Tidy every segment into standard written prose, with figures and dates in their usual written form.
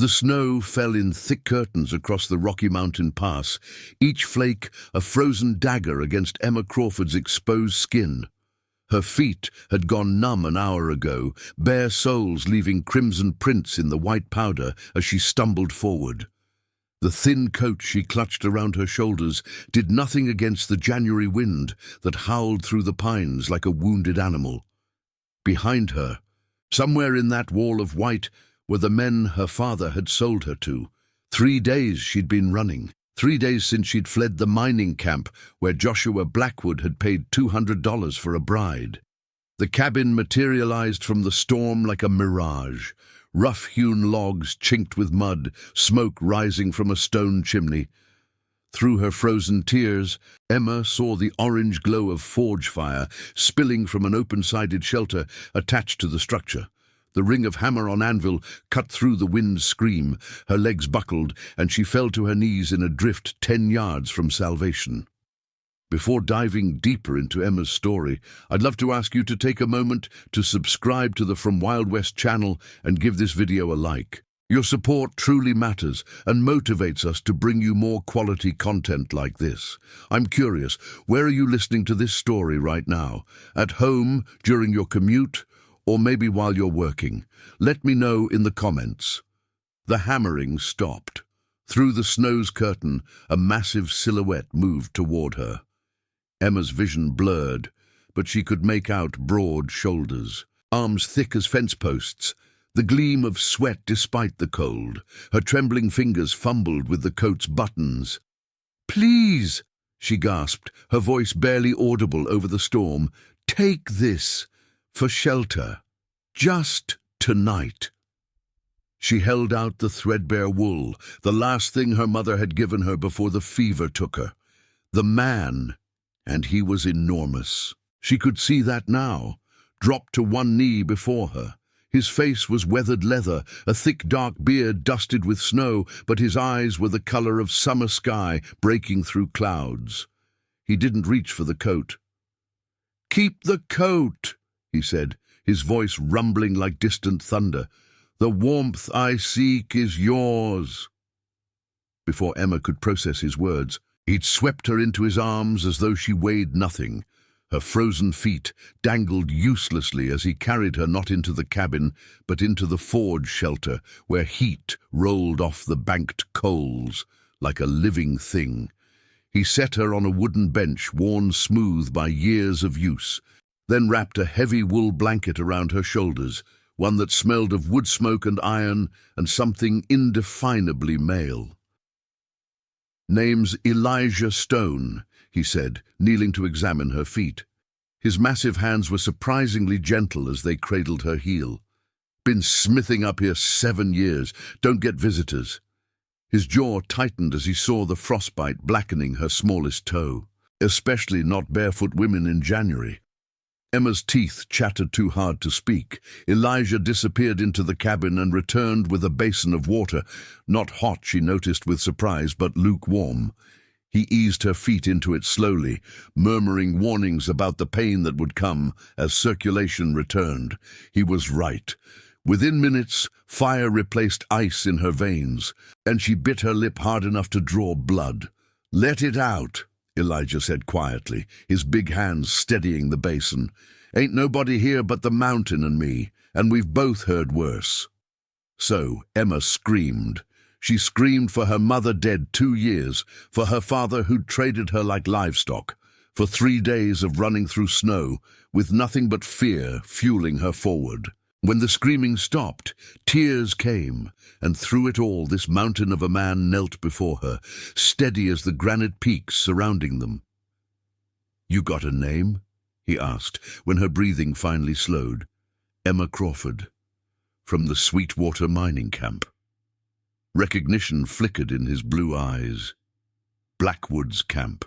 The snow fell in thick curtains across the Rocky Mountain Pass, each flake a frozen dagger against Emma Crawford's exposed skin. Her feet had gone numb an hour ago, bare soles leaving crimson prints in the white powder as she stumbled forward. The thin coat she clutched around her shoulders did nothing against the January wind that howled through the pines like a wounded animal. Behind her, somewhere in that wall of white, were the men her father had sold her to. 3 days she'd been running. 3 days since she'd fled the mining camp where Joshua Blackwood had paid $200 for a bride. The cabin materialized from the storm like a mirage. Rough-hewn logs chinked with mud, smoke rising from a stone chimney. Through her frozen tears, Emma saw the orange glow of forge fire spilling from an open-sided shelter attached to the structure. The ring of hammer on anvil cut through the wind's scream. Her legs buckled, and she fell to her knees in a drift 10 yards from salvation. Before diving deeper into Emma's story, I'd love to ask you to take a moment to subscribe to the From Wild West channel and give this video a like. Your support truly matters and motivates us to bring you more quality content like this. I'm curious, where are you listening to this story right now? At home, during your commute, or maybe while you're working? Let me know in the comments. The hammering stopped. Through the snow's curtain, a massive silhouette moved toward her. Emma's vision blurred, but she could make out broad shoulders, arms thick as fence posts, the gleam of sweat despite the cold. Her trembling fingers fumbled with the coat's buttons. "Please," she gasped, her voice barely audible over the storm, "take this for shelter. Just tonight." She held out the threadbare wool, the last thing her mother had given her before the fever took her. The man, and he was enormous. She could see that now, dropped to one knee before her. His face was weathered leather, a thick dark beard dusted with snow, but his eyes were the color of summer sky breaking through clouds. He didn't reach for the coat. "Keep the coat," he said, his voice rumbling like distant thunder. "The warmth I seek is yours." Before Emma could process his words, he'd swept her into his arms as though she weighed nothing. Her frozen feet dangled uselessly as he carried her not into the cabin, but into the forge shelter, where heat rolled off the banked coals like a living thing. He set her on a wooden bench worn smooth by years of use, then wrapped a heavy wool blanket around her shoulders, one that smelled of wood smoke and iron and something indefinably male. "Name's Elijah Stone," he said, kneeling to examine her feet. His massive hands were surprisingly gentle as they cradled her heel. "Been smithing up here 7 years. Don't get visitors." His jaw tightened as he saw the frostbite blackening her smallest toe. Especially not barefoot women in January. Emma's teeth chattered too hard to speak. Elijah disappeared into the cabin and returned with a basin of water. Not hot, she noticed with surprise, but lukewarm. He eased her feet into it slowly, murmuring warnings about the pain that would come as circulation returned. He was right. Within minutes, fire replaced ice in her veins, and she bit her lip hard enough to draw blood. "Let it out," Elijah said quietly, his big hands steadying the basin. "Ain't nobody here but the mountain and me, and we've both heard worse." So Emma screamed. She screamed for her mother dead 2 years, for her father who'd traded her like livestock, for 3 days of running through snow, with nothing but fear fueling her forward. When the screaming stopped, tears came, and through it all this mountain of a man knelt before her, steady as the granite peaks surrounding them. "You got a name?" he asked, when her breathing finally slowed. "Emma Crawford, from the Sweetwater mining camp." Recognition flickered in his blue eyes. "Blackwood's camp.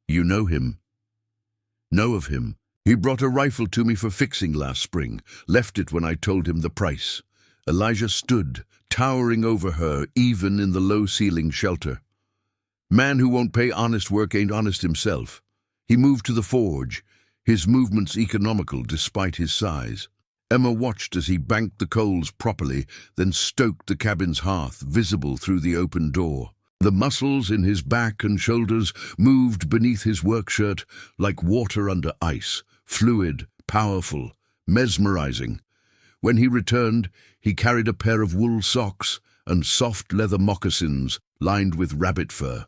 You know him?" "Know of him. He brought a rifle to me for fixing last spring, left it when I told him the price." Elijah stood, towering over her, even in the low-ceiling shelter. "Man who won't pay honest work ain't honest himself." He moved to the forge, his movements economical despite his size. Emma watched as he banked the coals properly, then stoked the cabin's hearth, visible through the open door. The muscles in his back and shoulders moved beneath his workshirt like water under ice, fluid, powerful, mesmerizing. When he returned, he carried a pair of wool socks and soft leather moccasins lined with rabbit fur.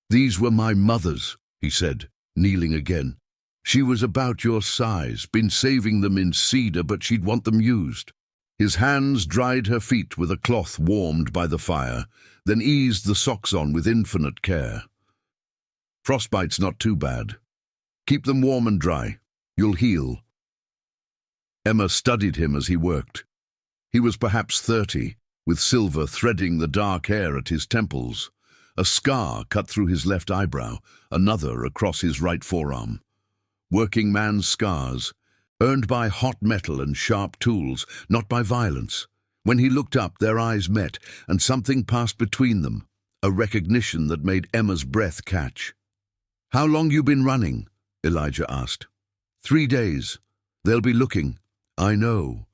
"These were my mother's," he said, kneeling again. "She was about your size, been saving them in cedar, but she'd want them used." His hands dried her feet with a cloth warmed by the fire, then eased the socks on with infinite care. "Frostbite's not too bad. Keep them warm and dry. You'll heal." Emma studied him as he worked. He was perhaps 30, with silver threading the dark hair at his temples. A scar cut through his left eyebrow, another across his right forearm. Working man's scars, earned by hot metal and sharp tools, not by violence. When he looked up, their eyes met, and something passed between them, a recognition that made Emma's breath catch. "How long you been running?" Elijah asked. 3 days. They'll be looking." "I know.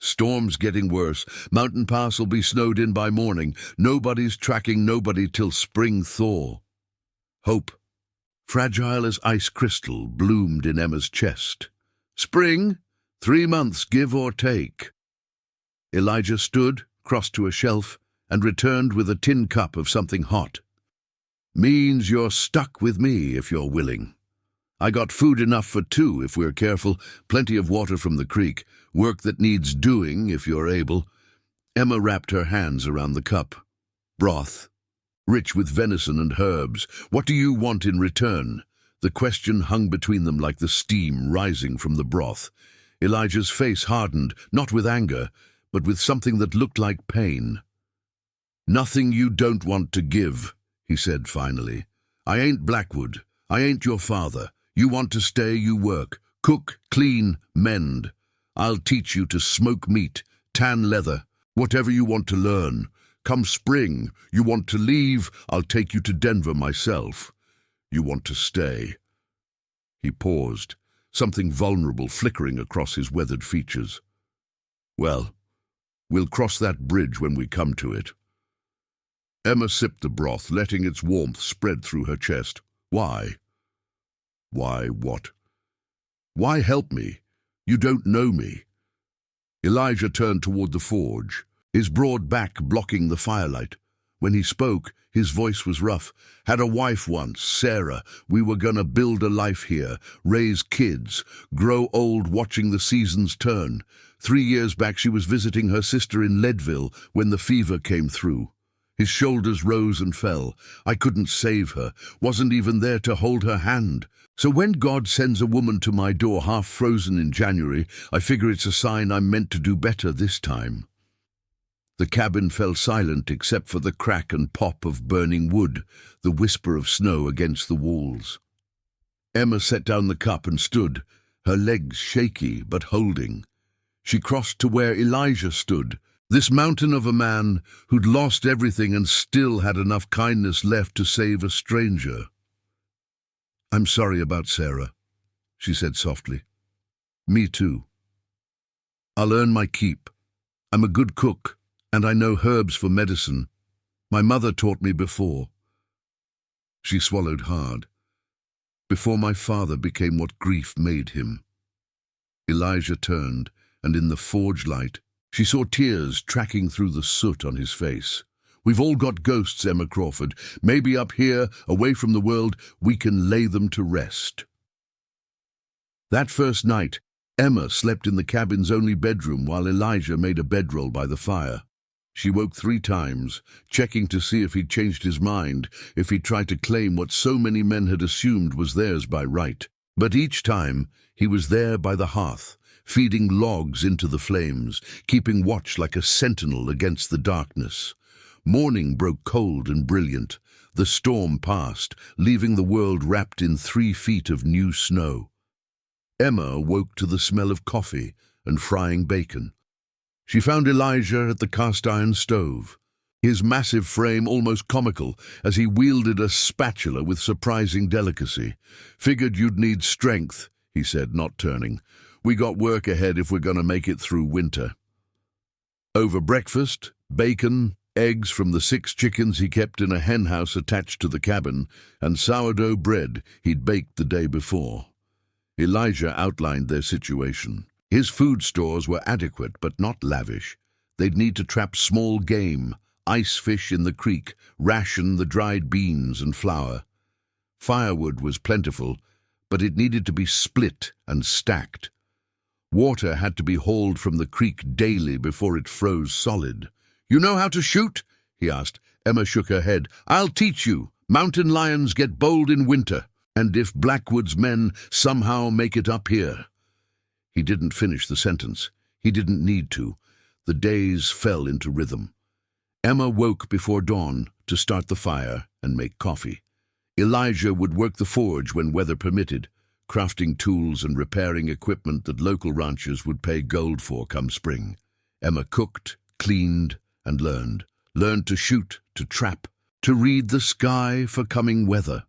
Storm's getting worse. Mountain Pass will be snowed in by morning. Nobody's tracking nobody till spring thaw." Hope, fragile as ice crystal, bloomed in Emma's chest. "Spring? 3 months, give or take." Elijah stood, crossed to a shelf, and returned with a tin cup of something hot. "Means you're stuck with me if you're willing. I got food enough for 2 if we're careful, plenty of water from the creek, work that needs doing if you're able." Emma wrapped her hands around the cup. "Broth, rich with venison and herbs. What do you want in return?" The question hung between them like the steam rising from the broth. Elijah's face hardened, not with anger, but with something that looked like pain. "Nothing you don't want to give," he said finally. "I ain't Blackwood. I ain't your father. You want to stay, you work. Cook, clean, mend. I'll teach you to smoke meat, tan leather, whatever you want to learn. Come spring, you want to leave, I'll take you to Denver myself. You want to stay." He paused, something vulnerable flickering across his weathered features. "Well, we'll cross that bridge when we come to it." Emma sipped the broth, letting its warmth spread through her chest. "Why?" "Why what?" "Why help me? You don't know me." Elijah turned toward the forge, his broad back blocking the firelight. When he spoke, his voice was rough. "Had a wife once, Sarah. We were gonna build a life here, raise kids, grow old watching the seasons turn. 3 years back she was visiting her sister in Leadville when the fever came through." His shoulders rose and fell. "I couldn't save her, wasn't even there to hold her hand. So when God sends a woman to my door half frozen in January, I figure it's a sign I'm meant to do better this time." The cabin fell silent except for the crack and pop of burning wood, the whisper of snow against the walls. Emma set down the cup and stood, her legs shaky but holding. She crossed to where Elijah stood, this mountain of a man who'd lost everything and still had enough kindness left to save a stranger. "I'm sorry about Sarah," she said softly. "Me too. I'll earn my keep. I'm a good cook, and I know herbs for medicine. My mother taught me before." She swallowed hard. "Before my father became what grief made him." Elijah turned, and in the forge light, she saw tears tracking through the soot on his face. "We've all got ghosts, Emma Crawford. Maybe up here, away from the world, we can lay them to rest." That first night, Emma slept in the cabin's only bedroom while Elijah made a bedroll by the fire. She woke 3 times, checking to see if he'd changed his mind, if he'd tried to claim what so many men had assumed was theirs by right. But each time, he was there by the hearth, feeding logs into the flames, keeping watch like a sentinel against the darkness. Morning broke cold and brilliant. The storm passed, leaving the world wrapped in 3 feet of new snow. Emma woke to the smell of coffee and frying bacon. She found Elijah at the cast-iron stove, his massive frame almost comical as he wielded a spatula with surprising delicacy. "Figured you'd need strength," he said, not turning. We got work ahead if we're going to make it through winter." Over breakfast, bacon, eggs from the 6 chickens he kept in a hen house attached to the cabin, and sourdough bread he'd baked the day before. Elijah outlined their situation. His food stores were adequate but not lavish. They'd need to trap small game, ice fish in the creek, ration the dried beans and flour. Firewood was plentiful, but it needed to be split and stacked. Water had to be hauled from the creek daily before it froze solid. "You know how to shoot?" he asked. Emma shook her head. "I'll teach you. Mountain lions get bold in winter, and if Blackwood's men somehow make it up here." He didn't finish the sentence. He didn't need to. The days fell into rhythm. Emma woke before dawn to start the fire and make coffee. Elijah would work the forge when weather permitted, crafting tools and repairing equipment that local ranchers would pay gold for come spring. Emma cooked, cleaned, and learned. Learned to shoot, to trap, to read the sky for coming weather.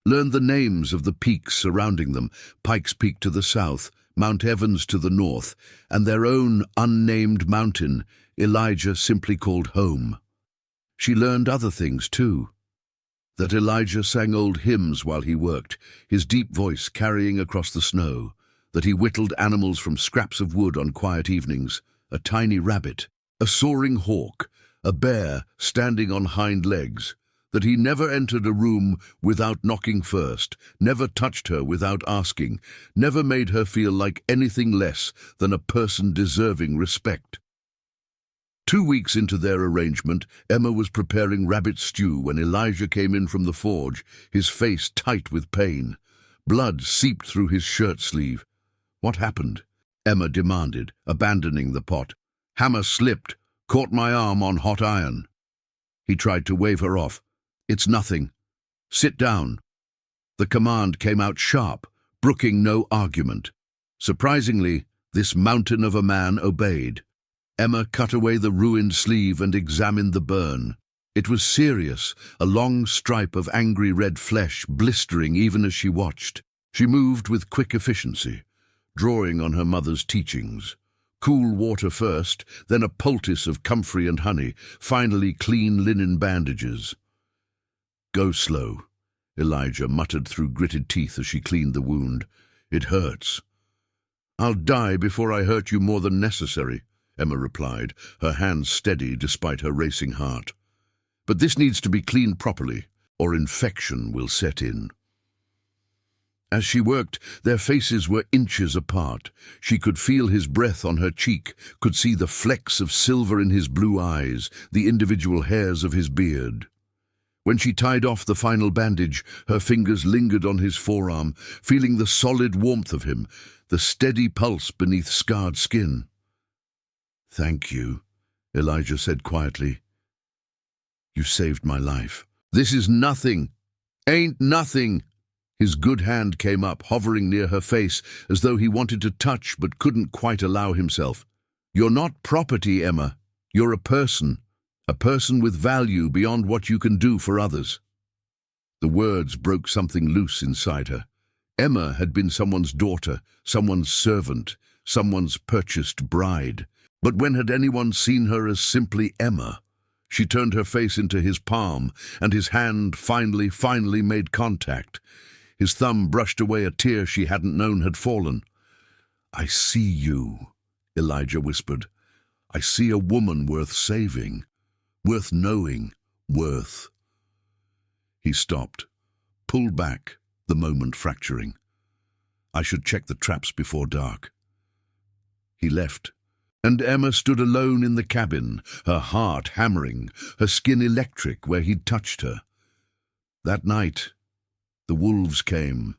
Learned the names of the peaks surrounding them, Pikes Peak to the south, Mount Evans to the north, and their own unnamed mountain, Elijah simply called home. She learned other things too. That Elijah sang old hymns while he worked, his deep voice carrying across the snow. That he whittled animals from scraps of wood on quiet evenings, a tiny rabbit, a soaring hawk, a bear standing on hind legs. That he never entered a room without knocking first, never touched her without asking, never made her feel like anything less than a person deserving respect. 2 weeks into their arrangement, Emma was preparing rabbit stew when Elijah came in from the forge, his face tight with pain. Blood seeped through his shirt sleeve. "What happened?" Emma demanded, abandoning the pot. "Hammer slipped, caught my arm on hot iron." He tried to wave her off. "It's nothing. Sit down." The command came out sharp, brooking no argument. Surprisingly, this mountain of a man obeyed. Emma cut away the ruined sleeve and examined the burn. It was serious, a long stripe of angry red flesh blistering even as she watched. She moved with quick efficiency, drawing on her mother's teachings. Cool water first, then a poultice of comfrey and honey, finally clean linen bandages. "Go slow," Elijah muttered through gritted teeth as she cleaned the wound. "It hurts." "I'll die before I hurt you more than necessary," Emma replied, her hands steady despite her racing heart. "But this needs to be cleaned properly, or infection will set in." As she worked, their faces were inches apart. She could feel his breath on her cheek, could see the flecks of silver in his blue eyes, the individual hairs of his beard. When she tied off the final bandage, her fingers lingered on his forearm, feeling the solid warmth of him, the steady pulse beneath scarred skin. "Thank you," Elijah said quietly. "You saved my life." "This is nothing. Ain't nothing." His good hand came up, hovering near her face, as though he wanted to touch but couldn't quite allow himself. "You're not property, Emma. You're a person with value beyond what you can do for others." The words broke something loose inside her. Emma had been someone's daughter, someone's servant, someone's purchased bride. But when had anyone seen her as simply Emma? She turned her face into his palm, and his hand finally made contact. His thumb brushed away a tear she hadn't known had fallen. "I see you," Elijah whispered. "I see a woman worth saving, worth knowing, worth." He stopped, pulled back, the moment fracturing. "I should check the traps before dark." He left, and Emma stood alone in the cabin, her heart hammering, her skin electric where he'd touched her. That night, the wolves came.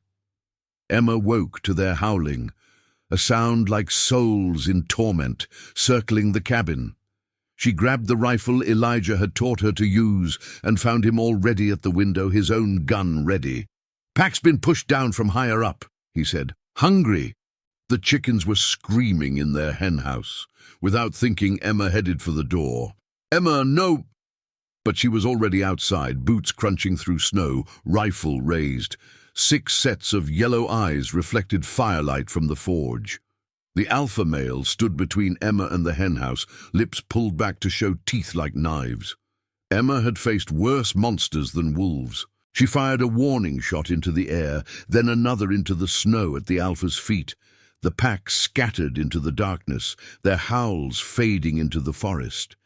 Emma woke to their howling, a sound like souls in torment, circling the cabin. She grabbed the rifle Elijah had taught her to use and found him already at the window, his own gun ready. "Pack's been pushed down from higher up," he said. "Hungry." The chickens were screaming in their hen house. Without thinking, Emma headed for the door. "Emma, no!" But she was already outside, boots crunching through snow, rifle raised. 6 sets of yellow eyes reflected firelight from the forge. The alpha male stood between Emma and the henhouse, lips pulled back to show teeth like knives. Emma had faced worse monsters than wolves. She fired a warning shot into the air, then another into the snow at the alpha's feet. The pack scattered into the darkness, their howls fading into the forest.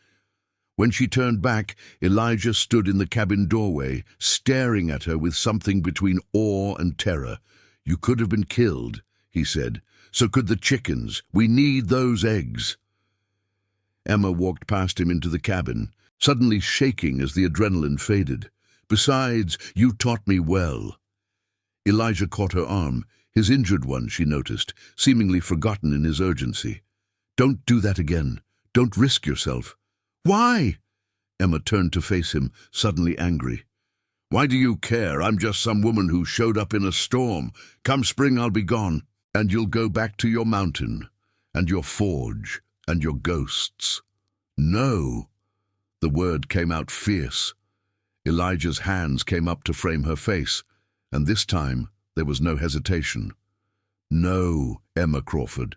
When she turned back, Elijah stood in the cabin doorway, staring at her with something between awe and terror. "You could have been killed," he said. "So could the chickens. We need those eggs." Emma walked past him into the cabin, suddenly shaking as the adrenaline faded. "Besides, you taught me well." Elijah caught her arm, his injured one, she noticed, seemingly forgotten in his urgency. "Don't do that again. Don't risk yourself." "Why?" Emma turned to face him, suddenly angry. "Why do you care? I'm just some woman who showed up in a storm. Come spring, I'll be gone. And you'll go back to your mountain, and your forge, and your ghosts." "No." The word came out fierce. Elijah's hands came up to frame her face, and this time there was no hesitation. "No, Emma Crawford.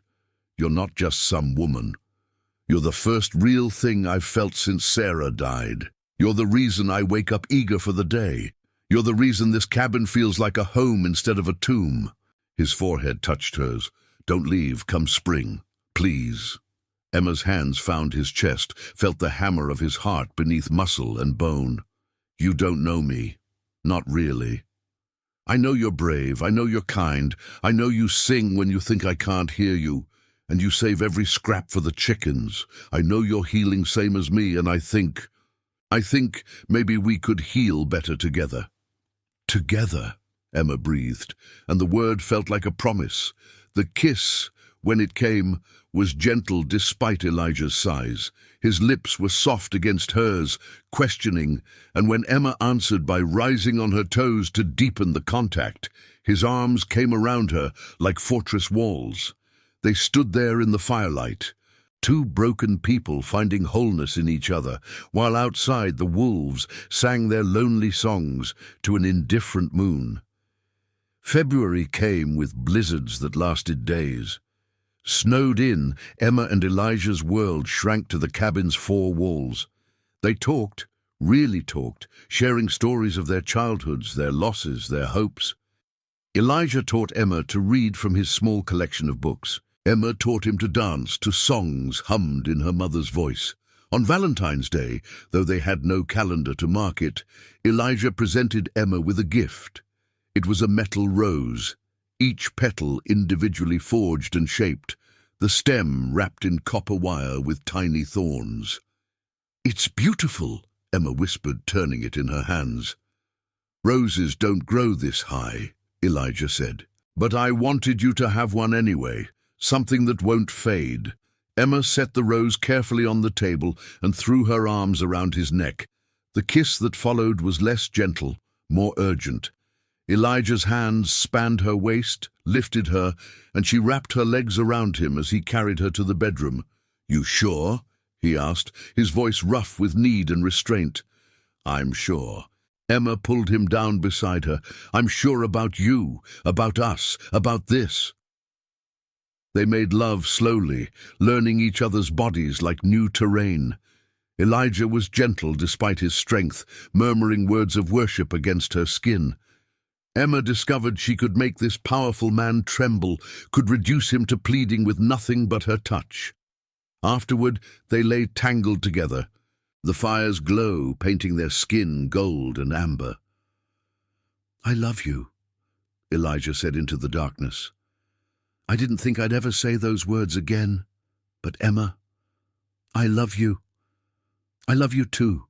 You're not just some woman. You're the first real thing I've felt since Sarah died. You're the reason I wake up eager for the day. You're the reason this cabin feels like a home instead of a tomb." His forehead touched hers. "Don't leave, come spring. Please." Emma's hands found his chest, felt the hammer of his heart beneath muscle and bone. "You don't know me. Not really. I know you're brave, I know you're kind, I know you sing when you think I can't hear you, and you save every scrap for the chickens. I know you're healing same as me, and I think maybe we could heal better together." "Together," Emma breathed, and the word felt like a promise. The kiss, when it came, was gentle despite Elijah's size. His lips were soft against hers, questioning, and when Emma answered by rising on her toes to deepen the contact, his arms came around her like fortress walls. They stood there in the firelight, two broken people finding wholeness in each other, while outside the wolves sang their lonely songs to an indifferent moon. February came with blizzards that lasted days. Snowed in, Emma and Elijah's world shrank to the cabin's four walls. They talked, really talked, sharing stories of their childhoods, their losses, their hopes. Elijah taught Emma to read from his small collection of books. Emma taught him to dance to songs hummed in her mother's voice. On Valentine's Day, though they had no calendar to mark it, Elijah presented Emma with a gift. It was a metal rose, each petal individually forged and shaped, the stem wrapped in copper wire with tiny thorns. "It's beautiful," Emma whispered, turning it in her hands. "Roses don't grow this high," Elijah said. "But I wanted you to have one anyway, something that won't fade." Emma set the rose carefully on the table and threw her arms around his neck. The kiss that followed was less gentle, more urgent. Elijah's hands spanned her waist, lifted her, and she wrapped her legs around him as he carried her to the bedroom. "You sure?" he asked, his voice rough with need and restraint. "I'm sure." Emma pulled him down beside her. "I'm sure about you, about us, about this." They made love slowly, learning each other's bodies like new terrain. Elijah was gentle despite his strength, murmuring words of worship against her skin. Emma discovered she could make this powerful man tremble, could reduce him to pleading with nothing but her touch. Afterward, they lay tangled together, the fire's glow painting their skin gold and amber. "I love you," Elijah said into the darkness. "I didn't think I'd ever say those words again, but Emma, I love you. I love you too."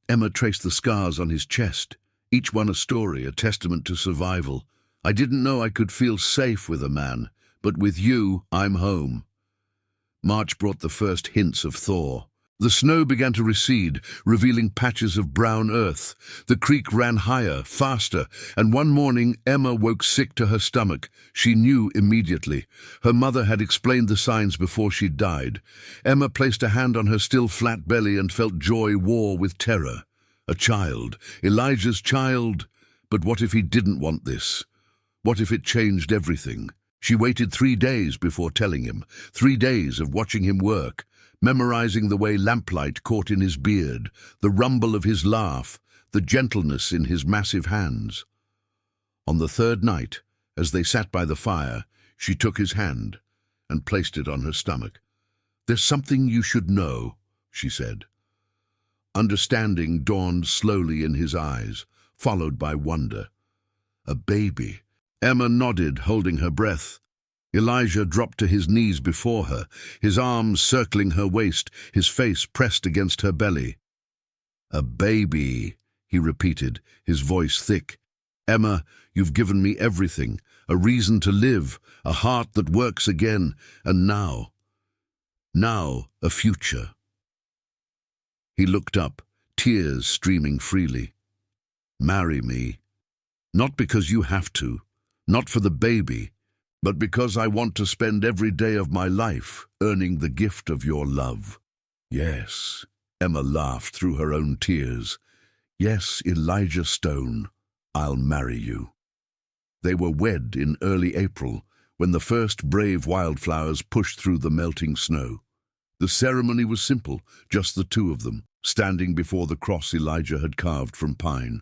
Emma traced the scars on his chest, each one a story, a testament to survival. "I didn't know I could feel safe with a man, but with you, I'm home." March brought the first hints of thaw. The snow began to recede, revealing patches of brown earth. The creek ran higher, faster, and one morning Emma woke sick to her stomach. She knew immediately. Her mother had explained the signs before she died. Emma placed a hand on her still flat belly and felt joy war with terror. A child, Elijah's child. But what if he didn't want this? What if it changed everything? She waited 3 days before telling him, 3 days of watching him work, memorizing the way lamplight caught in his beard, the rumble of his laugh, the gentleness in his massive hands. On the 3rd night, as they sat by the fire, she took his hand and placed it on her stomach. "There's something you should know," she said. Understanding dawned slowly in his eyes, followed by wonder. A baby. Emma nodded, holding her breath. Elijah dropped to his knees before her, his arms circling her waist, his face pressed against her belly. "A baby," he repeated, his voice thick. "Emma, you've given me everything, a reason to live, a heart that works again, and now, a future." He looked up, tears streaming freely. "Marry me. Not because you have to, not for the baby, but because I want to spend every day of my life earning the gift of your love." "Yes," Emma laughed through her own tears. "Yes, Elijah Stone, I'll marry you." They were wed in early April, when the first brave wildflowers pushed through the melting snow. The ceremony was simple, just the two of them, standing before the cross Elijah had carved from pine.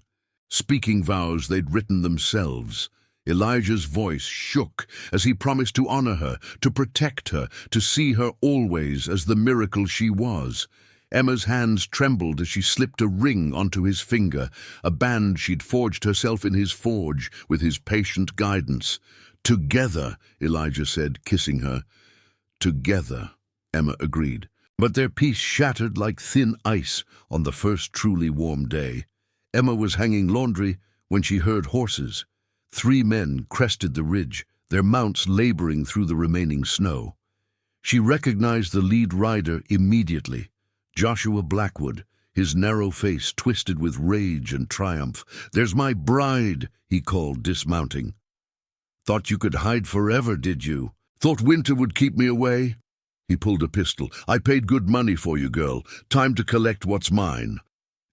Speaking vows they'd written themselves. Elijah's voice shook as he promised to honor her, to protect her, to see her always as the miracle she was. Emma's hands trembled as she slipped a ring onto his finger, a band she'd forged herself in his forge with his patient guidance. "Together," Elijah said, kissing her. "Together," Emma agreed. But their peace shattered like thin ice on the first truly warm day. Emma was hanging laundry when she heard horses. 3 men crested the ridge, their mounts laboring through the remaining snow. She recognized the lead rider immediately, Joshua Blackwood, his narrow face twisted with rage and triumph. "There's my bride," he called, dismounting. "Thought you could hide forever, did you? Thought winter would keep me away?" He pulled a pistol. "I paid good money for you, girl. Time to collect what's mine."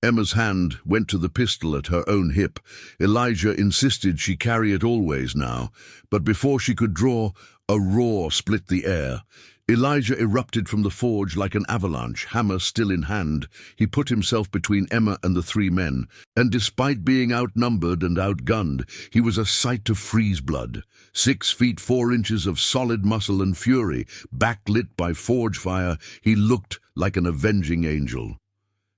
Emma's hand went to the pistol at her own hip. Elijah insisted she carry it always now, but before she could draw, a roar split the air. Elijah erupted from the forge like an avalanche, hammer still in hand. He put himself between Emma and the 3 men, and despite being outnumbered and outgunned, he was a sight to freeze blood. 6 feet 4 inches of solid muscle and fury, backlit by forge fire, he looked like an avenging angel.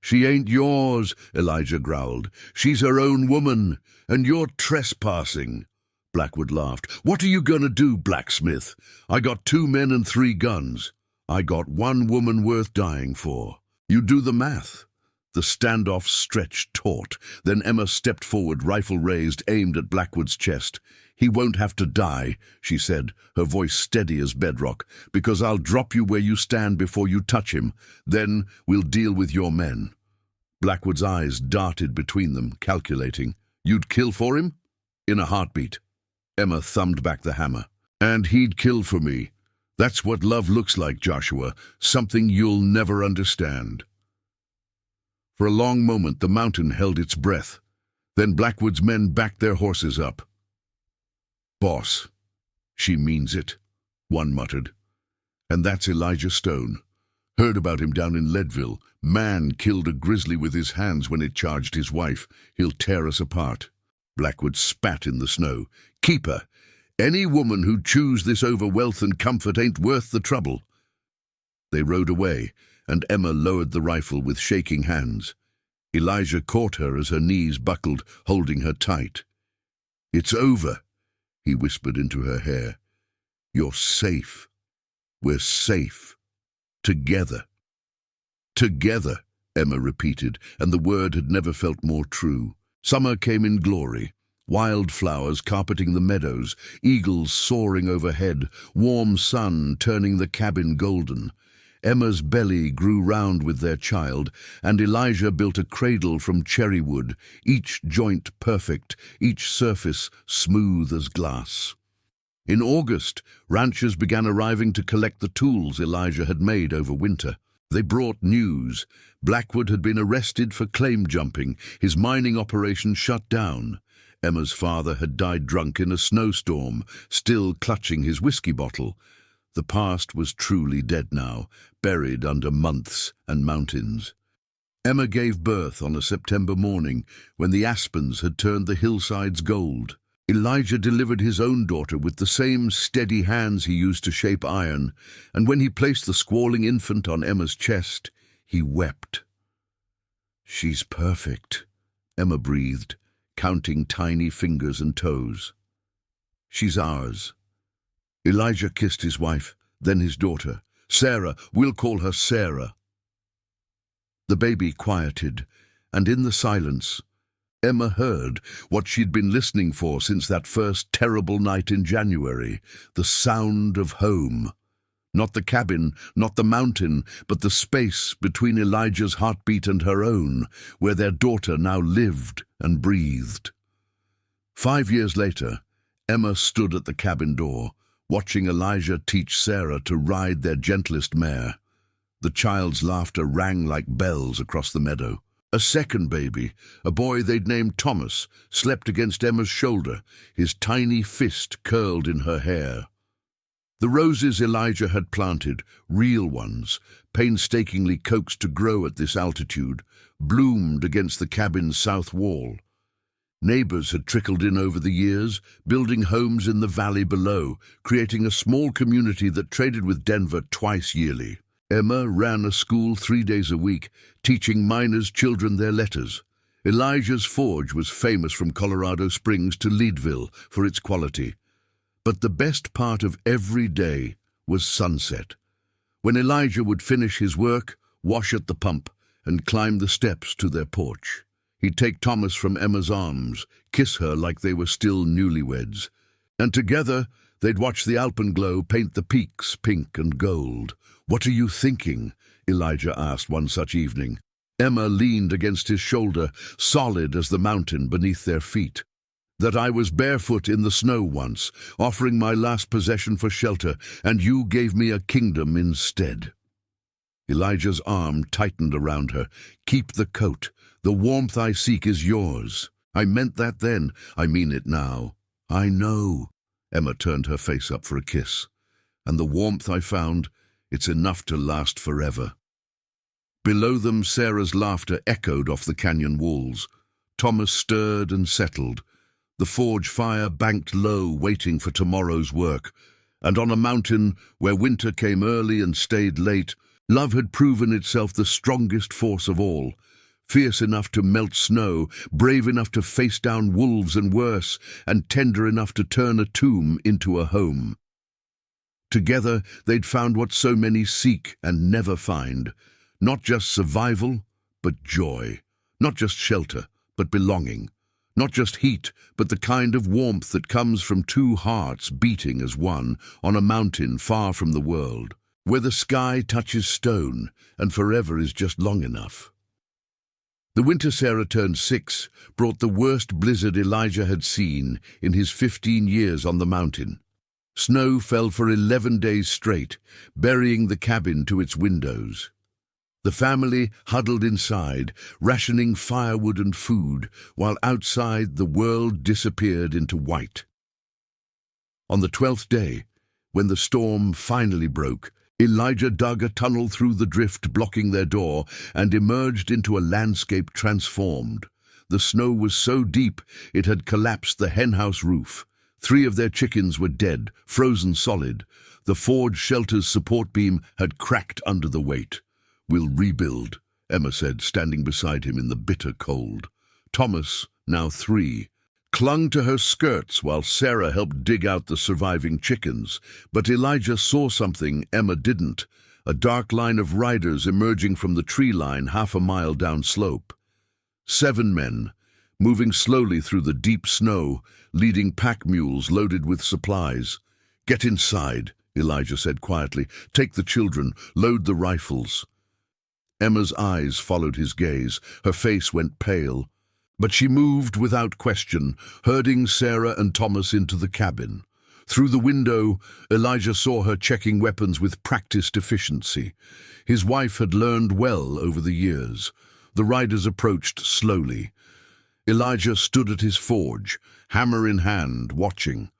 "She ain't yours," Elijah growled. "She's her own woman, and you're trespassing." Blackwood laughed. "What are you gonna do, blacksmith? I got 2 men and 3 guns. I got 1 woman worth dying for. You do the math." The standoff stretched taut. Then Emma stepped forward, rifle raised, aimed at Blackwood's chest. "He won't have to die," she said, her voice steady as bedrock, "because I'll drop you where you stand before you touch him. Then we'll deal with your men." Blackwood's eyes darted between them, calculating. "You'd kill for him?" "In a heartbeat." Emma thumbed back the hammer. "And he'd kill for me. That's what love looks like, Joshua, something you'll never understand." For a long moment the mountain held its breath. Then Blackwood's men backed their horses up. "Boss, she means it," one muttered. "And that's Elijah Stone. Heard about him down in Leadville. Man killed a grizzly with his hands when it charged his wife. He'll tear us apart." Blackwood spat in the snow. "Keep her. Any woman who'd choose this over wealth and comfort ain't worth the trouble." They rode away, and Emma lowered the rifle with shaking hands. Elijah caught her as her knees buckled, holding her tight. "It's over," he whispered into her hair. "You're safe. We're safe. Together." "Together," Emma repeated, and the word had never felt more true. Summer came in glory. Wildflowers carpeting the meadows, eagles soaring overhead, warm sun turning the cabin golden. Emma's belly grew round with their child, and Elijah built a cradle from cherry wood, each joint perfect, each surface smooth as glass. In August, ranchers began arriving to collect the tools Elijah had made over winter. They brought news. Blackwood had been arrested for claim jumping, his mining operation shut down. Emma's father had died drunk in a snowstorm, still clutching his whiskey bottle. The past was truly dead now, buried under months and mountains. Emma gave birth on a September morning when the aspens had turned the hillsides gold. Elijah delivered his own daughter with the same steady hands he used to shape iron, and when he placed the squalling infant on Emma's chest, he wept. "She's perfect," Emma breathed, counting tiny fingers and toes. "She's ours." Elijah kissed his wife, then his daughter. "Sarah, we'll call her Sarah." The baby quieted, and in the silence, Emma heard what she'd been listening for since that first terrible night in January, the sound of home. Not the cabin, not the mountain, but the space between Elijah's heartbeat and her own, where their daughter now lived and breathed. 5 years later, Emma stood at the cabin door, watching Elijah teach Sarah to ride their gentlest mare. The child's laughter rang like bells across the meadow. A second baby, a boy they'd named Thomas, slept against Emma's shoulder, his tiny fist curled in her hair. The roses Elijah had planted, real ones, painstakingly coaxed to grow at this altitude, bloomed against the cabin's south wall. Neighbors had trickled in over the years, building homes in the valley below, creating a small community that traded with Denver twice yearly. Emma ran a school 3 days a week, teaching miners' children their letters. Elijah's forge was famous from Colorado Springs to Leadville for its quality. But the best part of every day was sunset. When Elijah would finish his work, wash at the pump, and climb the steps to their porch. He'd take Thomas from Emma's arms, kiss her like they were still newlyweds. And together, they'd watch the alpenglow paint the peaks pink and gold. "What are you thinking?" Elijah asked one such evening. Emma leaned against his shoulder, solid as the mountain beneath their feet. "That I was barefoot in the snow once, offering my last possession for shelter, and you gave me a kingdom instead." Elijah's arm tightened around her. "Keep the coat. The warmth I seek is yours. I meant that then. I mean it now." "I know." Emma turned her face up for a kiss. "And the warmth I found, it's enough to last forever." Below them, Sarah's laughter echoed off the canyon walls. Thomas stirred and settled. The forge fire banked low, waiting for tomorrow's work. And on a mountain, where winter came early and stayed late, love had proven itself the strongest force of all. Fierce enough to melt snow, brave enough to face down wolves and worse, and tender enough to turn a tomb into a home. Together, they'd found what so many seek and never find. Not just survival, but joy. Not just shelter, but belonging. Not just heat, but the kind of warmth that comes from two hearts beating as one on a mountain far from the world, where the sky touches stone and forever is just long enough. The winter Sarah turned 6 brought the worst blizzard Elijah had seen in his 15 years on the mountain. Snow fell for 11 days straight, burying the cabin to its windows. The family huddled inside, rationing firewood and food, while outside the world disappeared into white. On the 12th day, when the storm finally broke, Elijah dug a tunnel through the drift blocking their door and emerged into a landscape transformed. The snow was so deep it had collapsed the henhouse roof. 3 of their chickens were dead, frozen solid. The forge shelter's support beam had cracked under the weight. "We'll rebuild," Emma said, standing beside him in the bitter cold. Thomas, now 3, clung to her skirts while Sarah helped dig out the surviving chickens. But Elijah saw something Emma didn't, a dark line of riders emerging from the tree line half a mile downslope. 7 men, moving slowly through the deep snow, leading pack mules loaded with supplies. "Get inside," Elijah said quietly. "Take the children, load the rifles." Emma's eyes followed his gaze. Her face went pale. But she moved without question, herding Sarah and Thomas into the cabin. Through the window, Elijah saw her checking weapons with practiced efficiency. His wife had learned well over the years. The riders approached slowly. Elijah stood at his forge, hammer in hand, watching.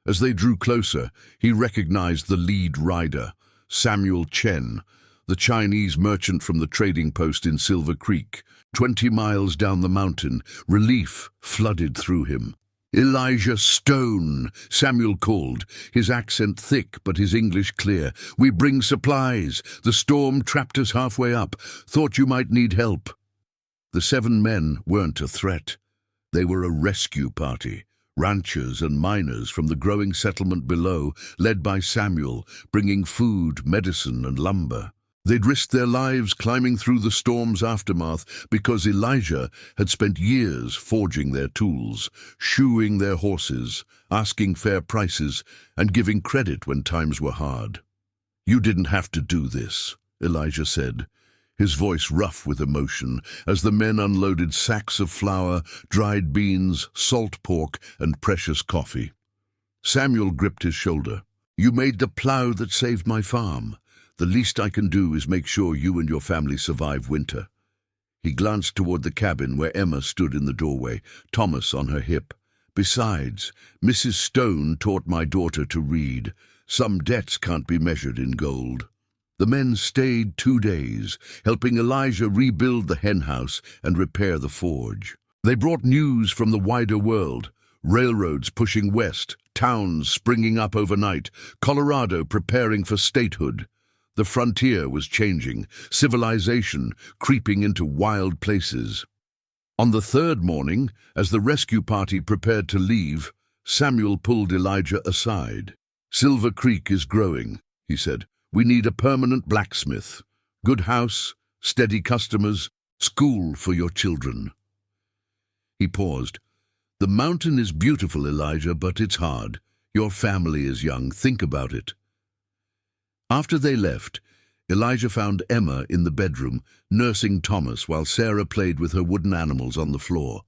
As they drew closer, he recognized the lead rider, Samuel Chen, the Chinese merchant from the trading post in Silver Creek. 20 miles down the mountain, relief flooded through him. "Elijah Stone," Samuel called, his accent thick but his English clear. "We bring supplies. The storm trapped us halfway up. Thought you might need help." The 7 men weren't a threat. They were a rescue party, ranchers and miners from the growing settlement below, led by Samuel, bringing food, medicine, and lumber. They'd risked their lives climbing through the storm's aftermath because Elijah had spent years forging their tools, shoeing their horses, asking fair prices, and giving credit when times were hard. "You didn't have to do this," Elijah said, his voice rough with emotion, as the men unloaded sacks of flour, dried beans, salt pork, and precious coffee. Samuel gripped his shoulder. "You made the plow that saved my farm. The least I can do is make sure you and your family survive winter." He glanced toward the cabin where Emma stood in the doorway, Thomas on her hip. "Besides, Mrs. Stone taught my daughter to read. Some debts can't be measured in gold." The men stayed 2 days, helping Elijah rebuild the henhouse and repair the forge. They brought news from the wider world. Railroads pushing west, towns springing up overnight, Colorado preparing for statehood. The frontier was changing, civilization creeping into wild places. On the 3rd morning, as the rescue party prepared to leave, Samuel pulled Elijah aside. "Silver Creek is growing," he said. "We need a permanent blacksmith. Good house, steady customers, school for your children." He paused. "The mountain is beautiful, Elijah, but it's hard. Your family is young. Think about it." After they left, Elijah found Emma in the bedroom, nursing Thomas while Sarah played with her wooden animals on the floor.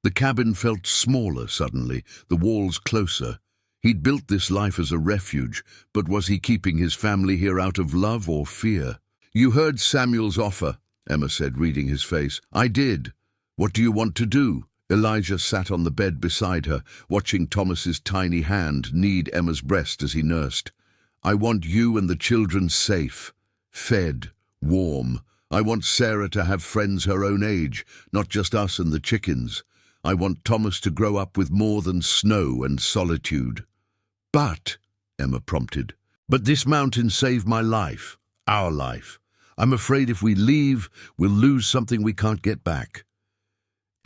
The cabin felt smaller suddenly, the walls closer. He'd built this life as a refuge, but was he keeping his family here out of love or fear? "You heard Samuel's offer," Emma said, reading his face. "I did. What do you want to do?" Elijah sat on the bed beside her, watching Thomas's tiny hand knead Emma's breast as he nursed. "I want you and the children safe, fed, warm. I want Sarah to have friends her own age, not just us and the chickens. I want Thomas to grow up with more than snow and solitude." "But," Emma prompted, "but this mountain saved my life, our life. I'm afraid if we leave, we'll lose something we can't get back."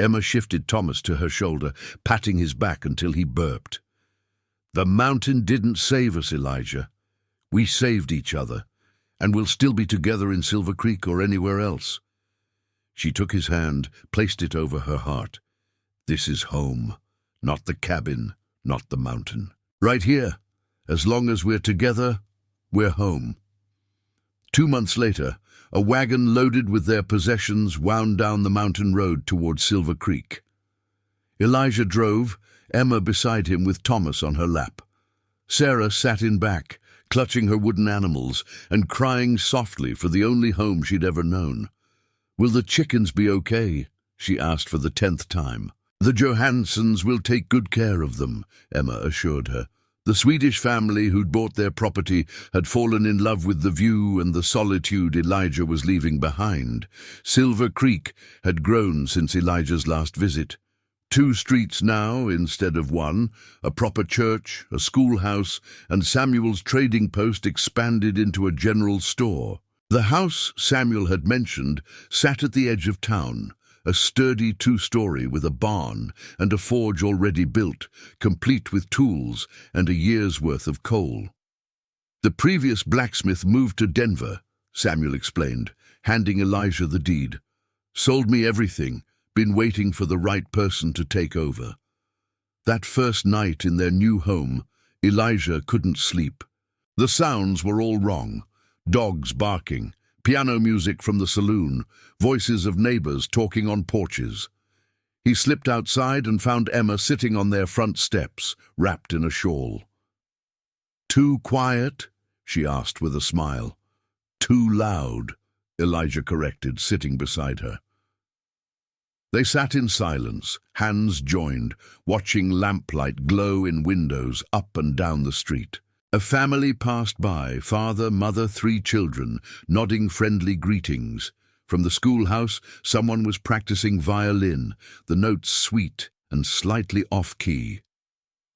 Emma shifted Thomas to her shoulder, patting his back until he burped. "The mountain didn't save us, Elijah. We saved each other, and we'll still be together in Silver Creek or anywhere else." She took his hand, placed it over her heart. "This is home, not the cabin, not the mountain. Right here, as long as we're together, we're home." 2 months later, a wagon loaded with their possessions wound down the mountain road toward Silver Creek. Elijah drove, Emma beside him with Thomas on her lap. Sarah sat in back, clutching her wooden animals and crying softly for the only home she'd ever known. "Will the chickens be okay?" she asked for the 10th time. "The Johanssons will take good care of them," Emma assured her. The Swedish family who'd bought their property had fallen in love with the view and the solitude Elijah was leaving behind. Silver Creek had grown since Elijah's last visit. 2 streets now instead of 1, a proper church, a schoolhouse, and Samuel's trading post expanded into a general store. The house Samuel had mentioned sat at the edge of town, a sturdy 2-story with a barn and a forge already built, complete with tools and a year's worth of coal. "The previous blacksmith moved to Denver," Samuel explained, handing Elijah the deed. "Sold me everything, been waiting for the right person to take over." That first night in their new home, Elijah couldn't sleep. The sounds were all wrong. Dogs barking, piano music from the saloon, voices of neighbors talking on porches. He slipped outside and found Emma sitting on their front steps, wrapped in a shawl. "Too quiet?" she asked with a smile. "Too loud," Elijah corrected, sitting beside her. They sat in silence, hands joined, watching lamplight glow in windows up and down the street. A family passed by, father, mother, 3 children, nodding friendly greetings. From the schoolhouse, someone was practicing violin, the notes sweet and slightly off-key.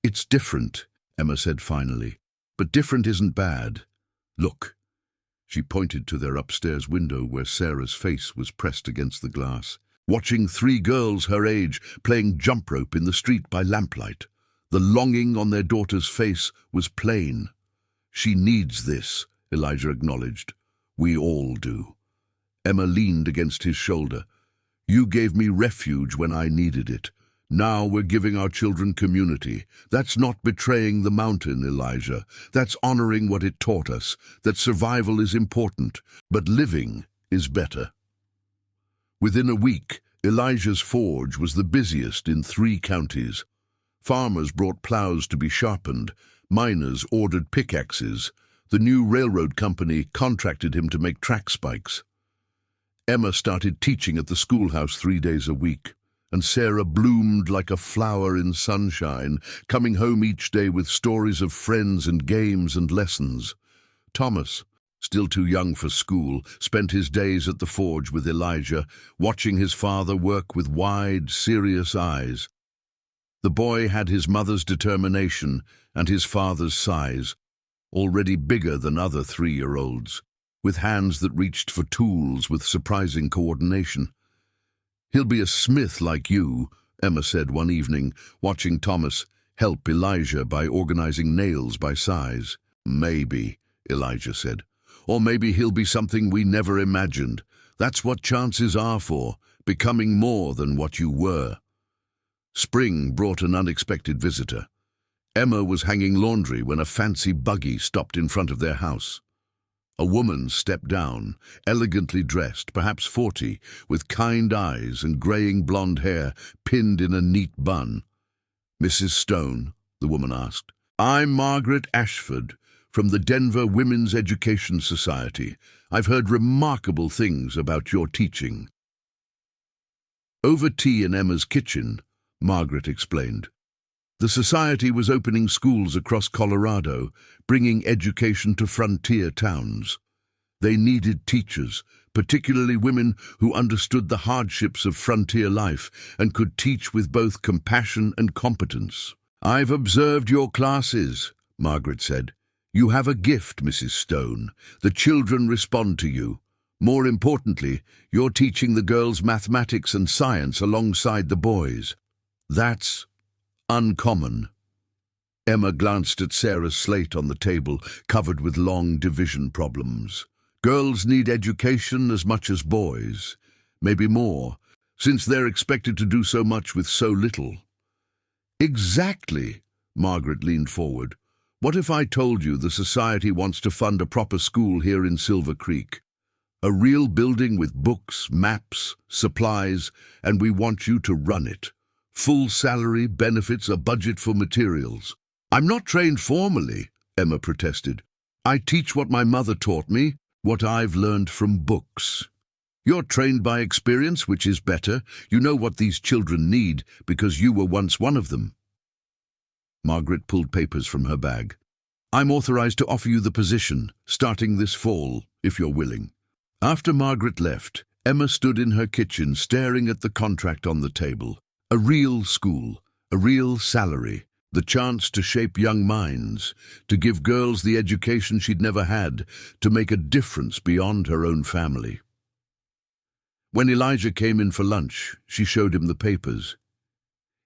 "It's different," Emma said finally. "But different isn't bad. Look." She pointed to their upstairs window where Sarah's face was pressed against the glass, watching 3 girls her age playing jump rope in the street by lamplight. The longing on their daughter's face was plain. "She needs this," Elijah acknowledged. "We all do." Emma leaned against his shoulder. "You gave me refuge when I needed it. Now we're giving our children community. That's not betraying the mountain, Elijah. That's honoring what it taught us, that survival is important, but living is better." Within a week, Elijah's forge was the busiest in 3 counties. Farmers brought plows to be sharpened. Miners ordered pickaxes. The new railroad company contracted him to make track spikes. Emma started teaching at the schoolhouse 3 days a week, and Sarah bloomed like a flower in sunshine, coming home each day with stories of friends and games and lessons. Thomas, still too young for school, spent his days at the forge with Elijah, watching his father work with wide, serious eyes. The boy had his mother's determination and his father's size, already bigger than other 3-year-olds, with hands that reached for tools with surprising coordination. "He'll be a smith like you," Emma said one evening, watching Thomas help Elijah by organizing nails by size. "Maybe," Elijah said. "Or maybe he'll be something we never imagined. That's what chances are for, becoming more than what you were." Spring brought an unexpected visitor. Emma was hanging laundry when a fancy buggy stopped in front of their house. A woman stepped down, elegantly dressed, perhaps 40, with kind eyes and graying blonde hair pinned in a neat bun. "Mrs. Stone?" the woman asked. "I'm Margaret Ashford, from the Denver Women's Education Society. I've heard remarkable things about your teaching." Over tea in Emma's kitchen, Margaret explained. The society was opening schools across Colorado, bringing education to frontier towns. They needed teachers, particularly women who understood the hardships of frontier life and could teach with both compassion and competence. "I've observed your classes," Margaret said. "You have a gift, Mrs. Stone. The children respond to you. More importantly, you're teaching the girls mathematics and science alongside the boys. That's uncommon." Emma glanced at Sarah's slate on the table, covered with long division problems. "Girls need education as much as boys, maybe more, since they're expected to do so much with so little." "Exactly," Margaret leaned forward. "What if I told you the society wants to fund a proper school here in Silver Creek? A real building with books, maps, supplies, and we want you to run it. Full salary, benefits, a budget for materials." "I'm not trained formally," Emma protested. "I teach what my mother taught me, what I've learned from books." "You're trained by experience, which is better. You know what these children need because you were once one of them." Margaret pulled papers from her bag. "I'm authorized to offer you the position, starting this fall, if you're willing." After Margaret left, Emma stood in her kitchen staring at the contract on the table. A real school, a real salary, the chance to shape young minds, to give girls the education she'd never had, to make a difference beyond her own family. When Elijah came in for lunch, she showed him the papers.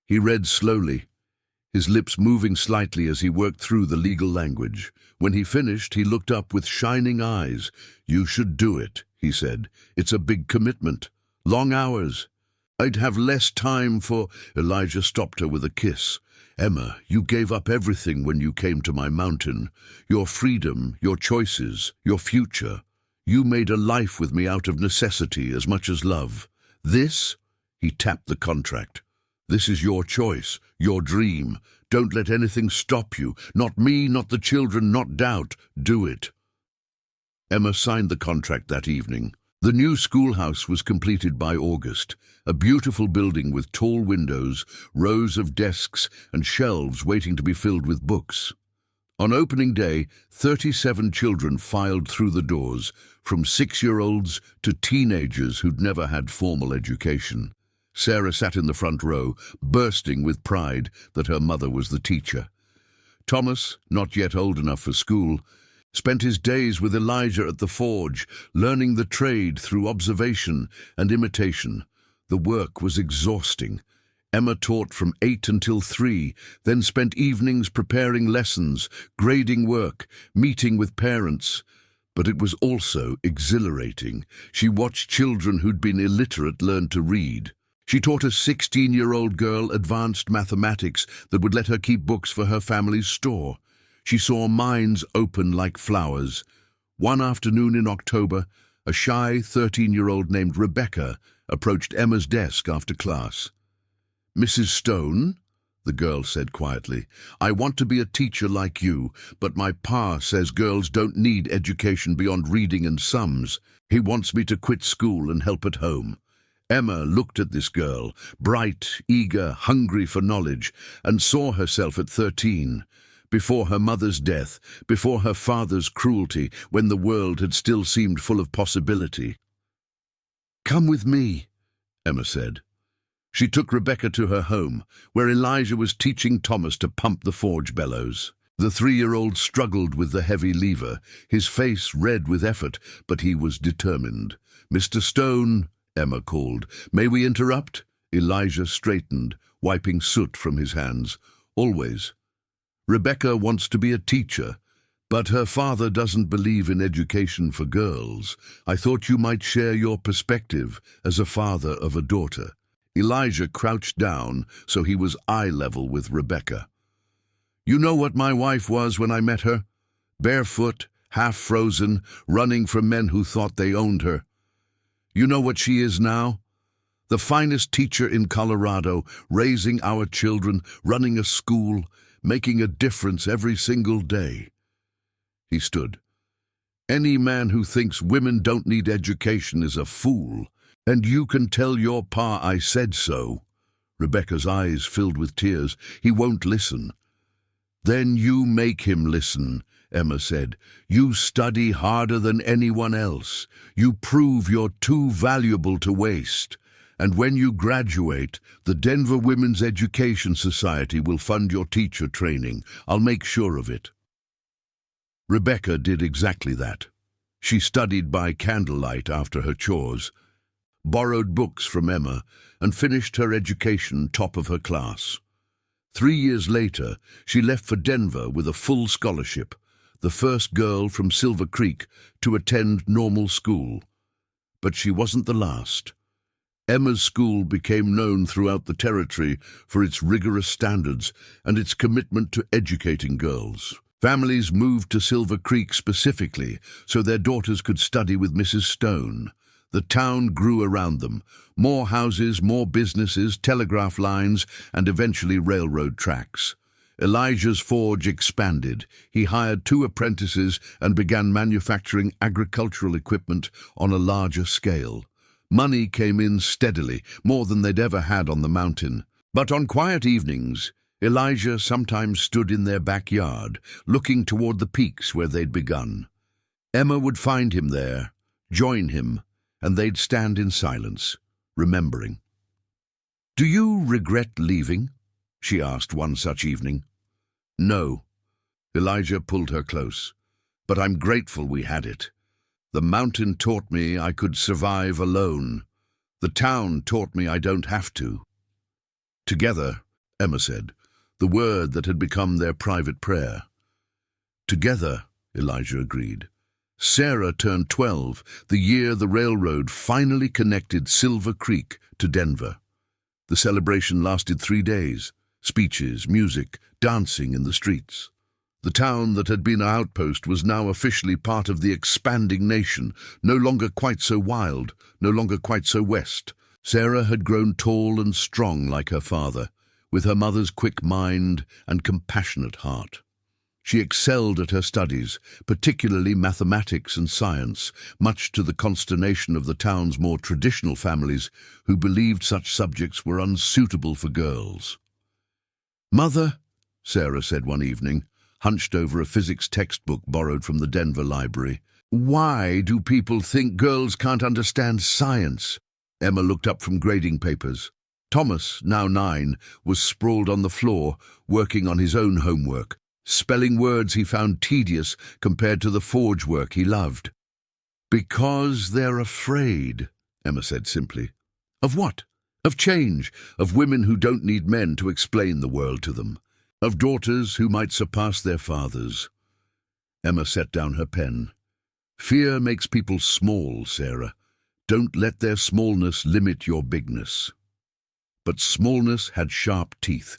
He read slowly, his lips moving slightly as he worked through the legal language. When he finished, he looked up with shining eyes. "You should do it," he said. "It's a big commitment. Long hours. I'd have less time for—" Elijah stopped her with a kiss. "Emma, you gave up everything when you came to my mountain. Your freedom, your choices, your future. You made a life with me out of necessity as much as love. This," he tapped the contract, "this is your choice, your dream. Don't let anything stop you. Not me, not the children, not doubt. Do it." Emma signed the contract that evening. The new schoolhouse was completed by August, a beautiful building with tall windows, rows of desks, and shelves waiting to be filled with books. On opening day, 37 children filed through the doors, from 6-year-olds to teenagers who'd never had formal education. Sarah sat in the front row, bursting with pride that her mother was the teacher. Thomas, not yet old enough for school, spent his days with Elijah at the forge, learning the trade through observation and imitation. The work was exhausting. Emma taught from 8 until 3, then spent evenings preparing lessons, grading work, meeting with parents. But it was also exhilarating. She watched children who'd been illiterate learn to read. She taught a 16-year-old girl advanced mathematics that would let her keep books for her family's store. She saw minds open like flowers. One afternoon in October, a shy 13-year-old named Rebecca approached Emma's desk after class. "Mrs. Stone," the girl said quietly, "I want to be a teacher like you, but my pa says girls don't need education beyond reading and sums. He wants me to quit school and help at home." Emma looked at this girl, bright, eager, hungry for knowledge, and saw herself at 13. Before her mother's death, before her father's cruelty, when the world had still seemed full of possibility. "Come with me," Emma said. She took Rebecca to her home, where Elijah was teaching Thomas to pump the forge bellows. The 3-year-old struggled with the heavy lever, his face red with effort, but he was determined. "Mr. Stone," Emma called. "May we interrupt?" Elijah straightened, wiping soot from his hands. "Always. Rebecca wants to be a teacher, but her father doesn't believe in education for girls. I thought you might share your perspective as a father of a daughter." Elijah crouched down so he was eye level with Rebecca. "You know what my wife was when I met her? Barefoot, half frozen, running from men who thought they owned her. You know what she is now? The finest teacher in Colorado, raising our children, running a school, making a difference every single day." He stood. "Any man who thinks women don't need education is a fool. And you can tell your pa I said so." Rebecca's eyes filled with tears. "He won't listen." "Then you make him listen," Emma said. "You study harder than anyone else. You prove you're too valuable to waste. And when you graduate, the Denver Women's Education Society will fund your teacher training. I'll make sure of it." Rebecca did exactly that. She studied by candlelight after her chores, borrowed books from Emma, and finished her education top of her class. 3 years later, she left for Denver with a full scholarship, the first girl from Silver Creek to attend normal school. But she wasn't the last. Emma's school became known throughout the territory for its rigorous standards and its commitment to educating girls. Families moved to Silver Creek specifically so their daughters could study with Mrs. Stone. The town grew around them. More houses, more businesses, telegraph lines, and eventually railroad tracks. Elijah's forge expanded. He hired 2 apprentices and began manufacturing agricultural equipment on a larger scale. Money came in steadily, more than they'd ever had on the mountain. But on quiet evenings, Elijah sometimes stood in their backyard, looking toward the peaks where they'd begun. Emma would find him there, join him, and they'd stand in silence, remembering. "Do you regret leaving?" she asked one such evening. "No." Elijah pulled her close. "But I'm grateful we had it. The mountain taught me I could survive alone. The town taught me I don't have to." "Together," Emma said, the word that had become their private prayer. "Together," Elijah agreed. Sarah turned 12, the year the railroad finally connected Silver Creek to Denver. The celebration lasted 3 days, speeches, music, dancing in the streets. The town that had been an outpost was now officially part of the expanding nation, no longer quite so wild, no longer quite so west. Sarah had grown tall and strong like her father, with her mother's quick mind and compassionate heart. She excelled at her studies, particularly mathematics and science, much to the consternation of the town's more traditional families who believed such subjects were unsuitable for girls. "Mother," Sarah said one evening, hunched over a physics textbook borrowed from the Denver library, "why do people think girls can't understand science?" Emma looked up from grading papers. Thomas, now 9, was sprawled on the floor, working on his own homework, spelling words he found tedious compared to the forge work he loved. "Because they're afraid," Emma said simply. "Of what? Of change, of women who don't need men to explain the world to them, of daughters who might surpass their fathers." Emma set down her pen. "Fear makes people small, Sarah. Don't let their smallness limit your bigness." But smallness had sharp teeth.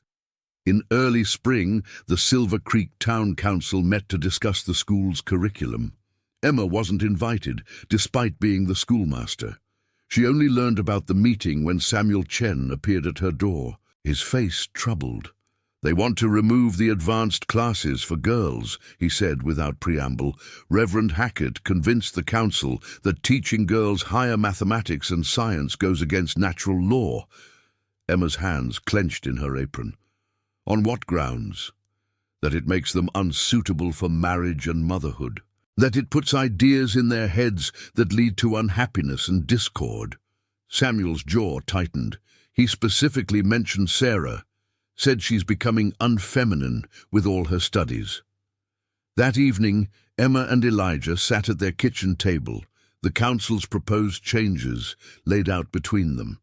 In early spring, the Silver Creek Town Council met to discuss the school's curriculum. Emma wasn't invited, despite being the schoolmaster. She only learned about the meeting when Samuel Chen appeared at her door, his face troubled. "They want to remove the advanced classes for girls," he said without preamble. Reverend Hackett convinced the council that teaching girls higher mathematics and science goes against natural law. Emma's hands clenched in her apron. "On what grounds?" "That it makes them unsuitable for marriage and motherhood. That it puts ideas in their heads that lead to unhappiness and discord." Samuel's jaw tightened. He specifically mentioned Sarah, said she's becoming unfeminine with all her studies. That evening, Emma and Elijah sat at their kitchen table, the council's proposed changes laid out between them.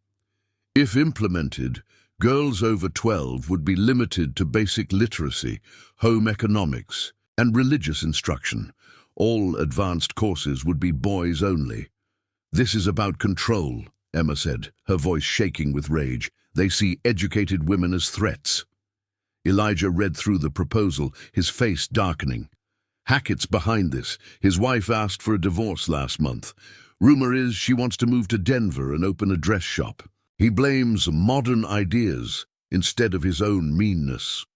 If implemented, girls over 12 would be limited to basic literacy, home economics, and religious instruction. All advanced courses would be boys only. "This is about control," Emma said, her voice shaking with rage. "They see educated women as threats." Elijah read through the proposal, his face darkening. "Hackett's behind this. His wife asked for a divorce last month. Rumor is she wants to move to Denver and open a dress shop. He blames modern ideas instead of his own meanness."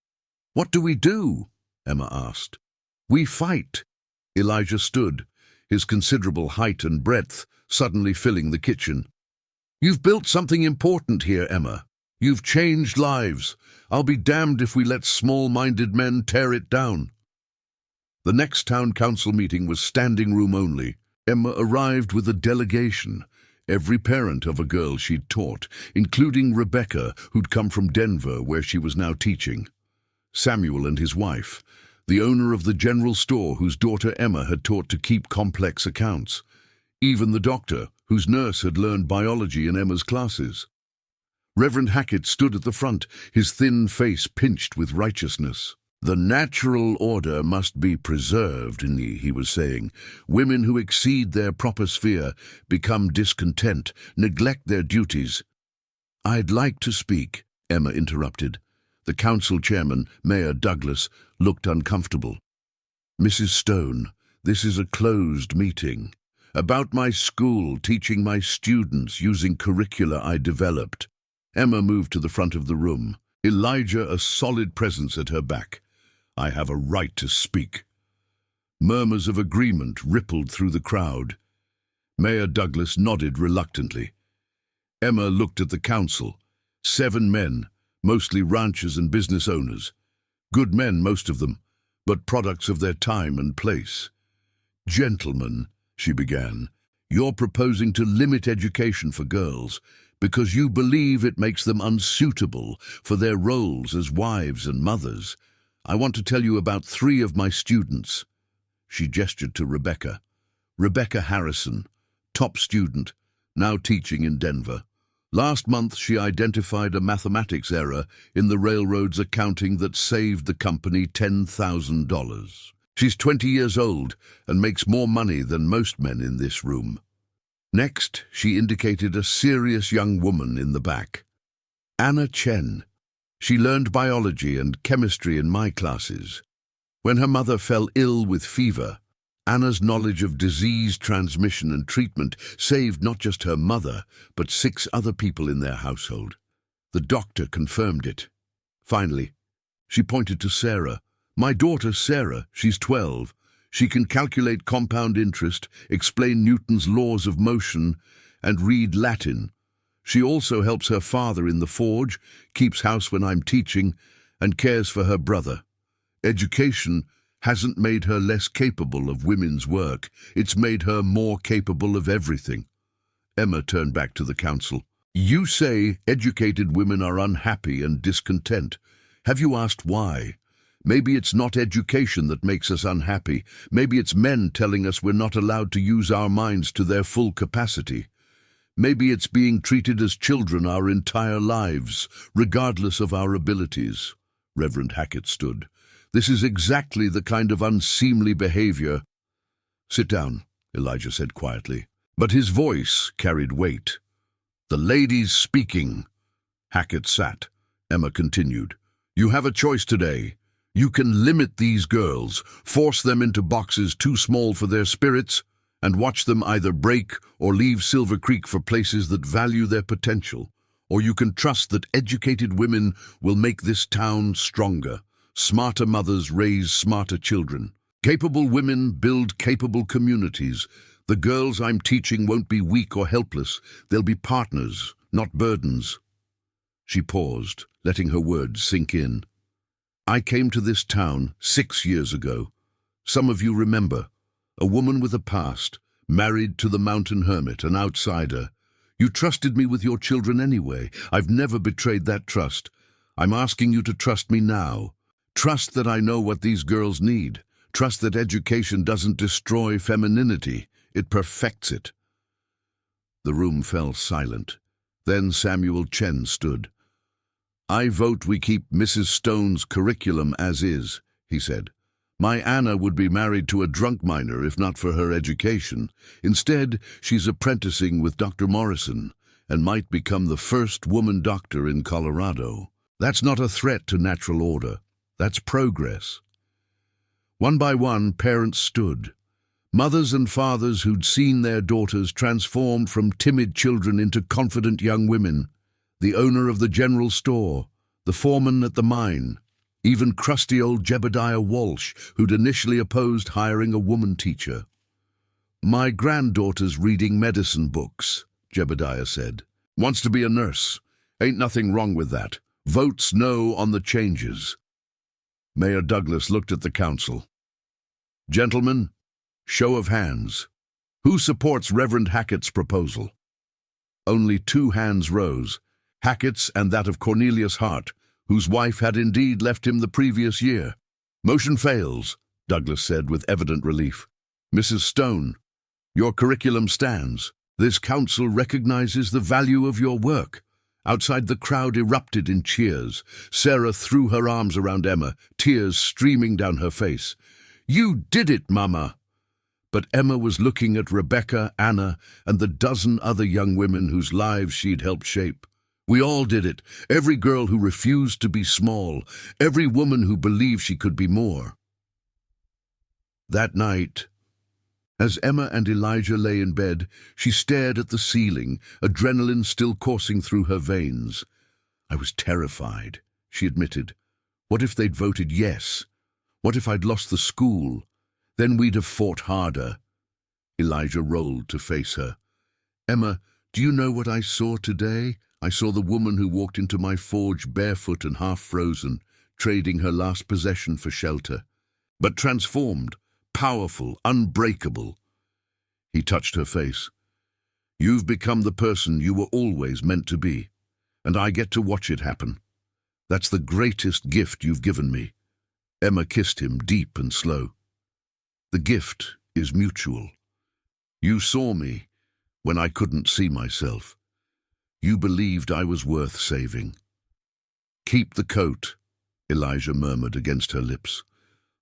"What do we do?" Emma asked. "We fight." Elijah stood, his considerable height and breadth suddenly filling the kitchen. "You've built something important here, Emma. You've changed lives. I'll be damned if we let small-minded men tear it down." The next town council meeting was standing room only. Emma arrived with a delegation. Every parent of a girl she'd taught, including Rebecca, who'd come from Denver, where she was now teaching. Samuel and his wife, the owner of the general store whose daughter Emma had taught to keep complex accounts. Even the doctor, whose nurse had learned biology in Emma's classes. Reverend Hackett stood at the front, his thin face pinched with righteousness. "The natural order must be preserved," he was saying. "Women who exceed their proper sphere become discontent, neglect their duties." "I'd like to speak," Emma interrupted. The council chairman, Mayor Douglas, looked uncomfortable. "Mrs. Stone, this is a closed meeting. About my school, teaching my students using curricula I developed." Emma moved to the front of the room, Elijah a solid presence at her back. "I have a right to speak." Murmurs of agreement rippled through the crowd. Mayor Douglas nodded reluctantly. Emma looked at the council. 7 men, mostly ranchers and business owners. Good men, most of them, but products of their time and place. "Gentlemen," she began, "you're proposing to limit education for girls because you believe it makes them unsuitable for their roles as wives and mothers. I want to tell you about 3 of my students." She gestured to Rebecca. Rebecca Harrison, top student, now teaching in Denver. Last month she identified a mathematics error in the railroad's accounting that saved the company $10,000. She's 20 years old and makes more money than most men in this room. Next, she indicated a serious young woman in the back. Anna Chen. She learned biology and chemistry in my classes. When her mother fell ill with fever, Anna's knowledge of disease transmission and treatment saved not just her mother, but 6 other people in their household. The doctor confirmed it. Finally, she pointed to Sarah, My daughter, Sarah, she's 12. She can calculate compound interest, explain Newton's laws of motion, and read Latin. She also helps her father in the forge, keeps house when I'm teaching, and cares for her brother. Education hasn't made her less capable of women's work. It's made her more capable of everything. Emma turned back to the council. You say educated women are unhappy and discontent. Have you asked why? Maybe it's not education that makes us unhappy. Maybe it's men telling us we're not allowed to use our minds to their full capacity. Maybe it's being treated as children our entire lives, regardless of our abilities. Reverend Hackett stood. This is exactly the kind of unseemly behavior. Sit down, Elijah said quietly. But his voice carried weight. The lady's speaking. Hackett sat. Emma continued. You have a choice today. You can limit these girls, force them into boxes too small for their spirits, and watch them either break or leave Silver Creek for places that value their potential. Or you can trust that educated women will make this town stronger. Smarter mothers raise smarter children. Capable women build capable communities. The girls I'm teaching won't be weak or helpless. They'll be partners, not burdens. She paused, letting her words sink in. I came to this town 6 years ago. Some of you remember. A woman with a past, married to the mountain hermit, an outsider. You trusted me with your children anyway. I've never betrayed that trust. I'm asking you to trust me now. Trust that I know what these girls need. Trust that education doesn't destroy femininity. It perfects it. The room fell silent. Then Samuel Chen stood. I vote we keep Mrs. Stone's curriculum as is, he said. My Anna would be married to a drunk miner if not for her education. Instead, she's apprenticing with Dr. Morrison and might become the first woman doctor in Colorado. That's not a threat to natural order. That's progress. One by one, parents stood. Mothers and fathers who'd seen their daughters transformed from timid children into confident young women. The owner of the general store, the foreman at the mine, even crusty old Jebediah Walsh, who'd initially opposed hiring a woman teacher. My granddaughter's reading medicine books, Jebediah said. Wants to be a nurse. Ain't nothing wrong with that. Votes no on the changes. Mayor Douglas looked at the council. Gentlemen, show of hands. Who supports Reverend Hackett's proposal? Only 2 hands rose, Hackett's and that of Cornelius Hart, whose wife had indeed left him the previous year. Motion fails, Douglas said with evident relief. Mrs. Stone, your curriculum stands. This council recognizes the value of your work. Outside, the crowd erupted in cheers. Sarah threw her arms around Emma, tears streaming down her face. You did it, Mama! But Emma was looking at Rebecca, Anna, and the dozen other young women whose lives she'd helped shape. We all did it. Every girl who refused to be small. Every woman who believed she could be more. That night, as Emma and Elijah lay in bed, she stared at the ceiling, adrenaline still coursing through her veins. I was terrified, she admitted. What if they'd voted yes? What if I'd lost the school? Then we'd have fought harder. Elijah rolled to face her. Emma, do you know what I saw today? I saw the woman who walked into my forge barefoot and half-frozen, trading her last possession for shelter. But transformed, powerful, unbreakable. He touched her face. You've become the person you were always meant to be, and I get to watch it happen. That's the greatest gift you've given me. Emma kissed him deep and slow. The gift is mutual. You saw me when I couldn't see myself. You believed I was worth saving. Keep the coat, Elijah murmured against her lips.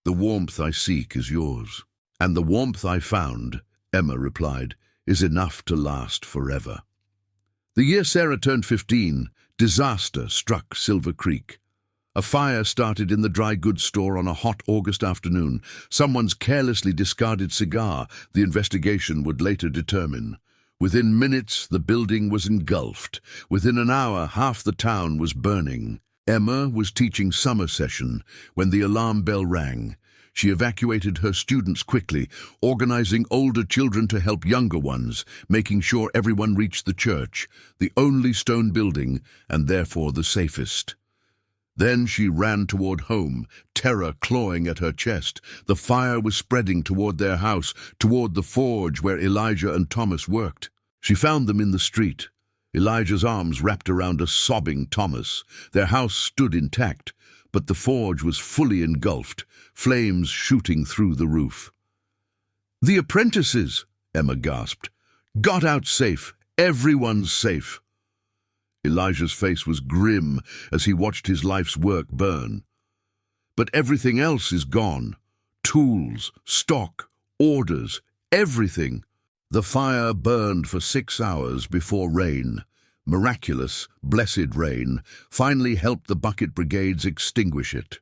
The warmth I seek is yours. And the warmth I found, Emma replied, is enough to last forever. The year Sarah turned 15, disaster struck Silver Creek. A fire started in the dry goods store on a hot August afternoon. Someone's carelessly discarded cigar, the investigation would later determine. Within minutes, the building was engulfed. Within an hour, half the town was burning. Emma was teaching summer session when the alarm bell rang. She evacuated her students quickly, organizing older children to help younger ones, making sure everyone reached the church, the only stone building, and therefore the safest. Then she ran toward home, terror clawing at her chest. The fire was spreading toward their house, toward the forge where Elijah and Thomas worked. She found them in the street. Elijah's arms wrapped around a sobbing Thomas. Their house stood intact, but the forge was fully engulfed, flames shooting through the roof. "The apprentices," Emma gasped, "got out safe. Everyone's safe." Elijah's face was grim as he watched his life's work burn. "But everything else is gone. Tools, stock, orders, everything." The fire burned for 6 hours before rain. Miraculous, blessed rain finally helped the bucket brigades extinguish it.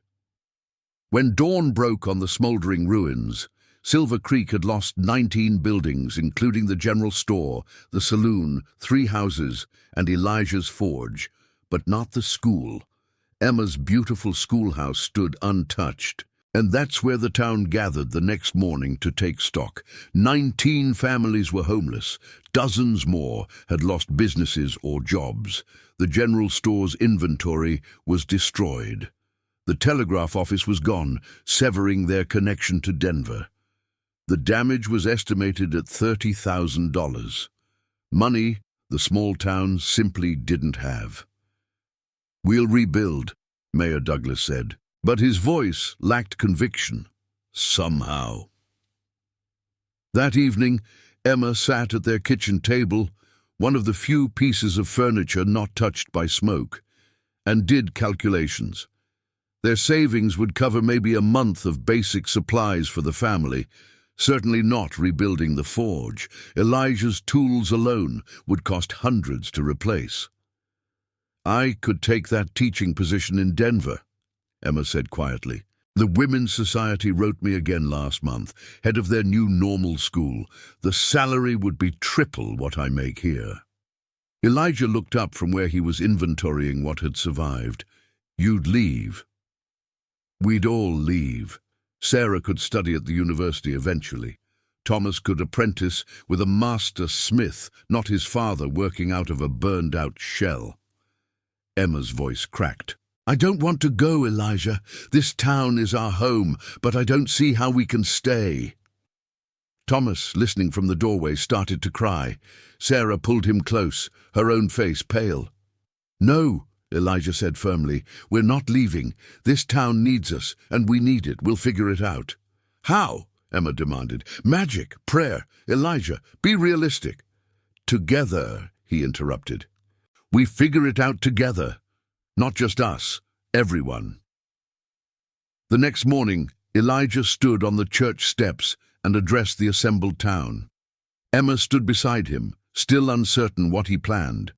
When dawn broke on the smoldering ruins, Silver Creek had lost 19 buildings, including the general store, the saloon, 3 houses, and Elijah's forge, but not the school. Emma's beautiful schoolhouse stood untouched. And that's where the town gathered the next morning to take stock. 19 families were homeless. Dozens more had lost businesses or jobs. The general store's inventory was destroyed. The telegraph office was gone, severing their connection to Denver. The damage was estimated at $30,000. Money the small town simply didn't have. "We'll rebuild," Mayor Douglas said. But his voice lacked conviction, somehow. That evening, Emma sat at their kitchen table, one of the few pieces of furniture not touched by smoke, and did calculations. Their savings would cover maybe a month of basic supplies for the family, certainly not rebuilding the forge. Elijah's tools alone would cost hundreds to replace. "I could take that teaching position in Denver," Emma said quietly. "The Women's Society wrote me again last month, head of their new normal school. The salary would be triple what I make here." Elijah looked up from where he was inventorying what had survived. "You'd leave." "We'd all leave. Sarah could study at the university eventually. Thomas could apprentice with a master smith, not his father working out of a burned-out shell." Emma's voice cracked. "I don't want to go, Elijah. This town is our home, but I don't see how we can stay." Thomas, listening from the doorway, started to cry. Sarah pulled him close, her own face pale. "No," Elijah said firmly, "we're not leaving. This town needs us, and we need it. We'll figure it out." "How?" Emma demanded. "Magic, prayer. Elijah, be realistic." "Together," he interrupted. "We figure it out together. Not just us, everyone." The next morning, Elijah stood on the church steps and addressed the assembled town. Emma stood beside him, still uncertain what he planned.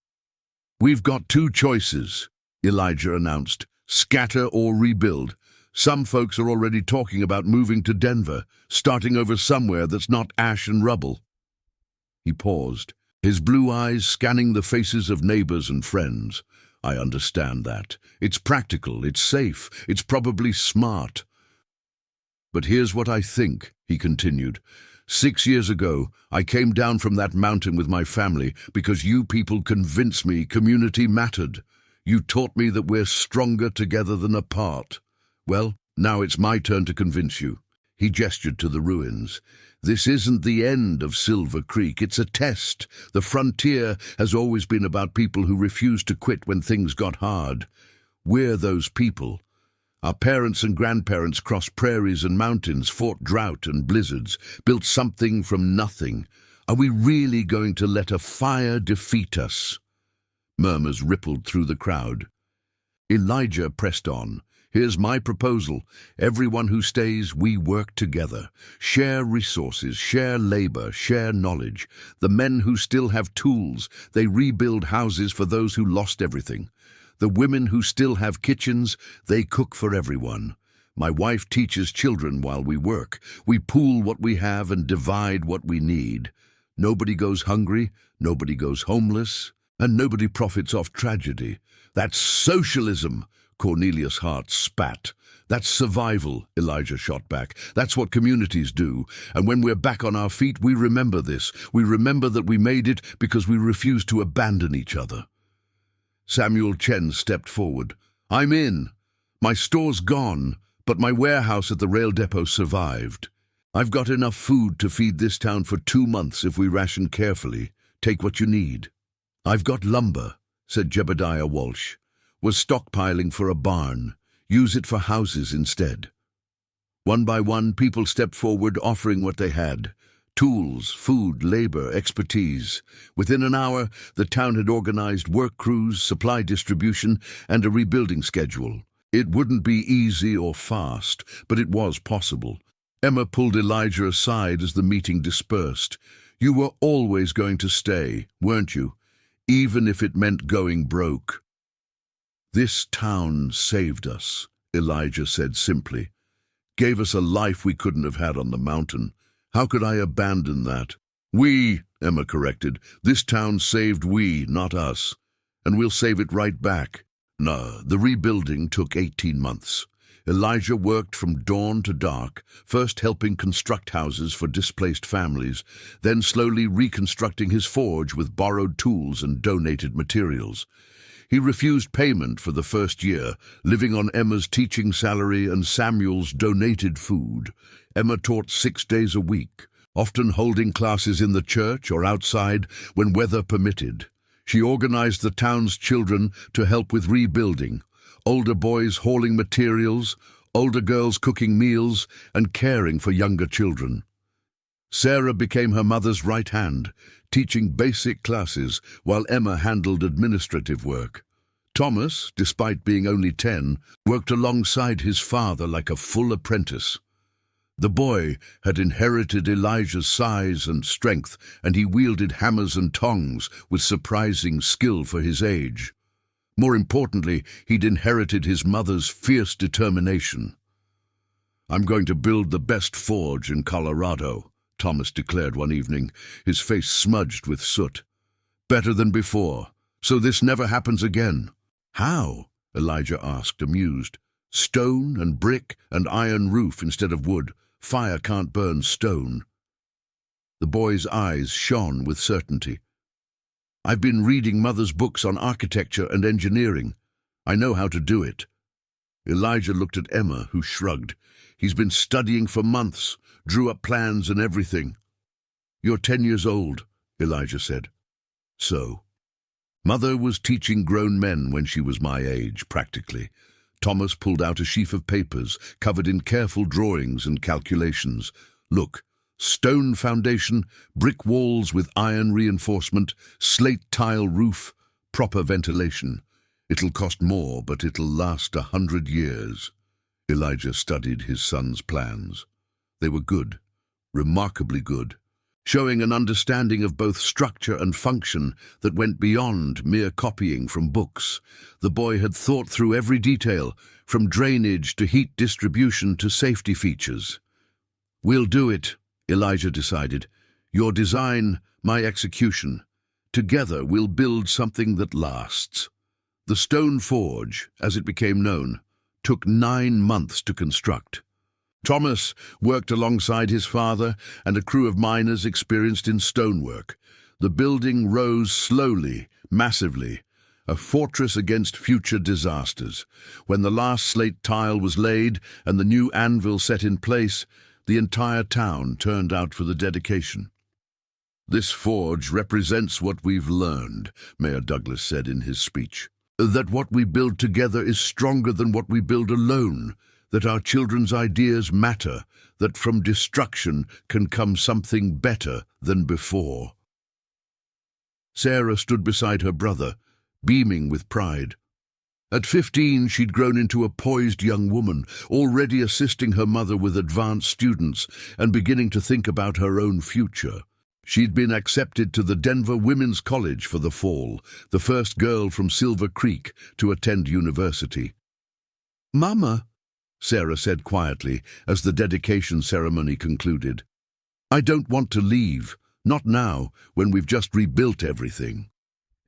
"We've got 2 choices," Elijah announced, "scatter or rebuild. Some folks are already talking about moving to Denver, starting over somewhere that's not ash and rubble." He paused, his blue eyes scanning the faces of neighbors and friends. "I understand that. It's practical, it's safe, it's probably smart. But here's what I think," he continued. 6 years ago, I came down from that mountain with my family because you people convinced me community mattered. You taught me that we're stronger together than apart. Well, now it's my turn to convince you." He gestured to the ruins. "This isn't the end of Silver Creek, it's a test. The frontier has always been about people who refused to quit when things got hard. We're those people. Our parents and grandparents crossed prairies and mountains, fought drought and blizzards, built something from nothing. Are we really going to let a fire defeat us?" Murmurs rippled through the crowd. Elijah pressed on. "Here's my proposal. Everyone who stays, we work together. Share resources, share labor, share knowledge. The men who still have tools, they rebuild houses for those who lost everything. The women who still have kitchens, they cook for everyone. My wife teaches children while we work. We pool what we have and divide what we need. Nobody goes hungry, nobody goes homeless, and nobody profits off tragedy. That's socialism," Cornelius' heart spat. That's survival, Elijah shot back. That's what communities do. And when we're back on our feet, we remember this. We remember that we made it because we refused to abandon each other. Samuel Chen stepped forward. I'm in. My store's gone, but my warehouse at the rail depot survived. I've got enough food to feed this town for 2 months if we ration carefully. Take what you need. I've got lumber, said Jebediah Walsh. Was stockpiling for a barn. Use it for houses instead. One by one, people stepped forward offering what they had. Tools, food, labor, expertise. Within an hour, the town had organized work crews, supply distribution, and a rebuilding schedule. It wouldn't be easy or fast, but it was possible. Emma pulled Elijah aside as the meeting dispersed. You were always going to stay, weren't you? Even if it meant going broke. This town saved us, Elijah said simply. Gave us a life we couldn't have had on the mountain. How could I abandon that? We, Emma corrected. This town saved we, not us. And we'll save it right back. No, the rebuilding took 18 months. Elijah worked from dawn to dark, first helping construct houses for displaced families, then slowly reconstructing his forge with borrowed tools and donated materials. He refused payment for the first year, living on Emma's teaching salary and Samuel's donated food. Emma taught 6 days a week, often holding classes in the church or outside when weather permitted. She organized the town's children to help with rebuilding, older boys hauling materials, older girls cooking meals, and caring for younger children. Sarah became her mother's right hand, teaching basic classes while Emma handled administrative work. Thomas, despite being only 10, worked alongside his father like a full apprentice. The boy had inherited Elijah's size and strength, and he wielded hammers and tongs with surprising skill for his age. More importantly, he'd inherited his mother's fierce determination. I'm going to build the best forge in Colorado, Thomas declared one evening, his face smudged with soot. Better than before, so this never happens again. How? Elijah asked, amused. Stone and brick and iron roof instead of wood. Fire can't burn stone. The boy's eyes shone with certainty. I've been reading Mother's books on architecture and engineering. I know how to do it. Elijah looked at Emma, who shrugged. He's been studying for months, drew up plans and everything. You're 10 years old, Elijah said. So? Mother was teaching grown men when she was my age, practically. Thomas pulled out a sheaf of papers, covered in careful drawings and calculations. Look, stone foundation, brick walls with iron reinforcement, slate tile roof, proper ventilation. It'll cost more, but it'll last 100 years. Elijah studied his son's plans. They were good, remarkably good, showing an understanding of both structure and function that went beyond mere copying from books. The boy had thought through every detail, from drainage to heat distribution to safety features. We'll do it, Elijah decided. Your design, my execution. Together we'll build something that lasts. The stone forge, as it became known, took 9 months to construct. Thomas worked alongside his father and a crew of miners experienced in stonework. The building rose slowly, massively, a fortress against future disasters. When the last slate tile was laid and the new anvil set in place, the entire town turned out for the dedication. This forge represents what we've learned, Mayor Douglas said in his speech. That what we build together is stronger than what we build alone. That our children's ideas matter, that from destruction can come something better than before. Sarah stood beside her brother, beaming with pride. At 15, she'd grown into a poised young woman, already assisting her mother with advanced students and beginning to think about her own future. She'd been accepted to the Denver Women's College for the fall, the first girl from Silver Creek to attend university. "Mama," Sarah said quietly as the dedication ceremony concluded, "I don't want to leave, not now, when we've just rebuilt everything."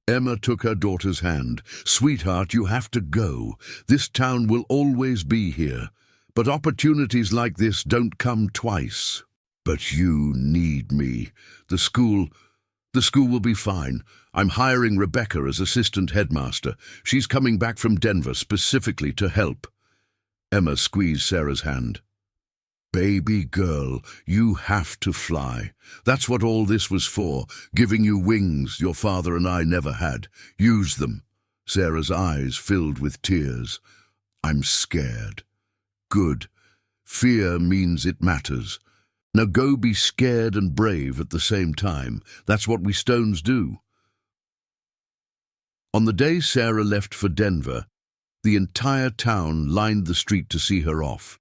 Emma took her daughter's hand. "Sweetheart, you have to go. This town will always be here. But opportunities like this don't come twice. But you need me. The school will be fine. I'm hiring Rebecca as assistant headmaster. She's coming back from Denver specifically to help." Emma squeezed Sarah's hand. "Baby girl, you have to fly. That's what all this was for, giving you wings your father and I never had. Use them." Sarah's eyes filled with tears. "I'm scared." "Good. Fear means it matters. Now go be scared and brave at the same time. That's what we Stones do." On the day Sarah left for Denver, the entire town lined the street to see her off.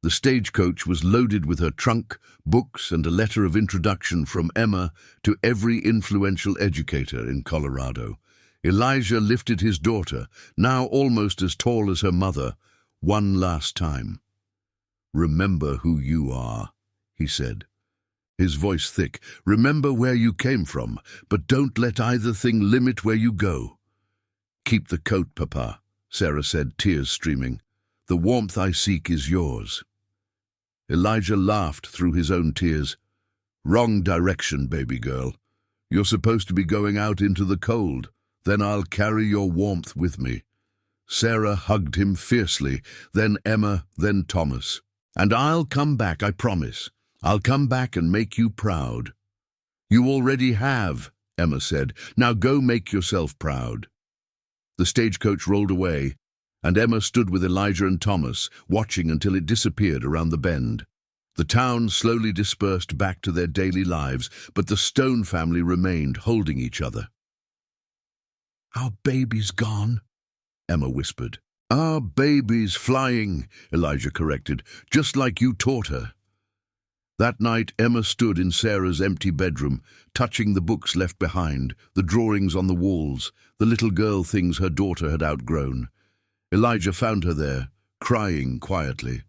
The stagecoach was loaded with her trunk, books, and a letter of introduction from Emma to every influential educator in Colorado. Elijah lifted his daughter, now almost as tall as her mother, one last time. "Remember who you are," he said, his voice thick. "Remember where you came from, but don't let either thing limit where you go." "Keep the coat, Papa," Sarah said, tears streaming. "The warmth I seek is yours." Elijah laughed through his own tears. "Wrong direction, baby girl. You're supposed to be going out into the cold. Then I'll carry your warmth with me." Sarah hugged him fiercely, then Emma, then Thomas. "And I'll come back, I promise. I'll come back and make you proud." "You already have," Emma said. "Now go make yourself proud." The stagecoach rolled away, and Emma stood with Elijah and Thomas, watching until it disappeared around the bend. The town slowly dispersed back to their daily lives, but the Stone family remained, holding each other. "Our baby's gone," Emma whispered. "Our baby's flying," Elijah corrected, "just like you taught her." That night, Emma stood in Sarah's empty bedroom, touching the books left behind, the drawings on the walls, the little girl things her daughter had outgrown. Elijah found her there, crying quietly.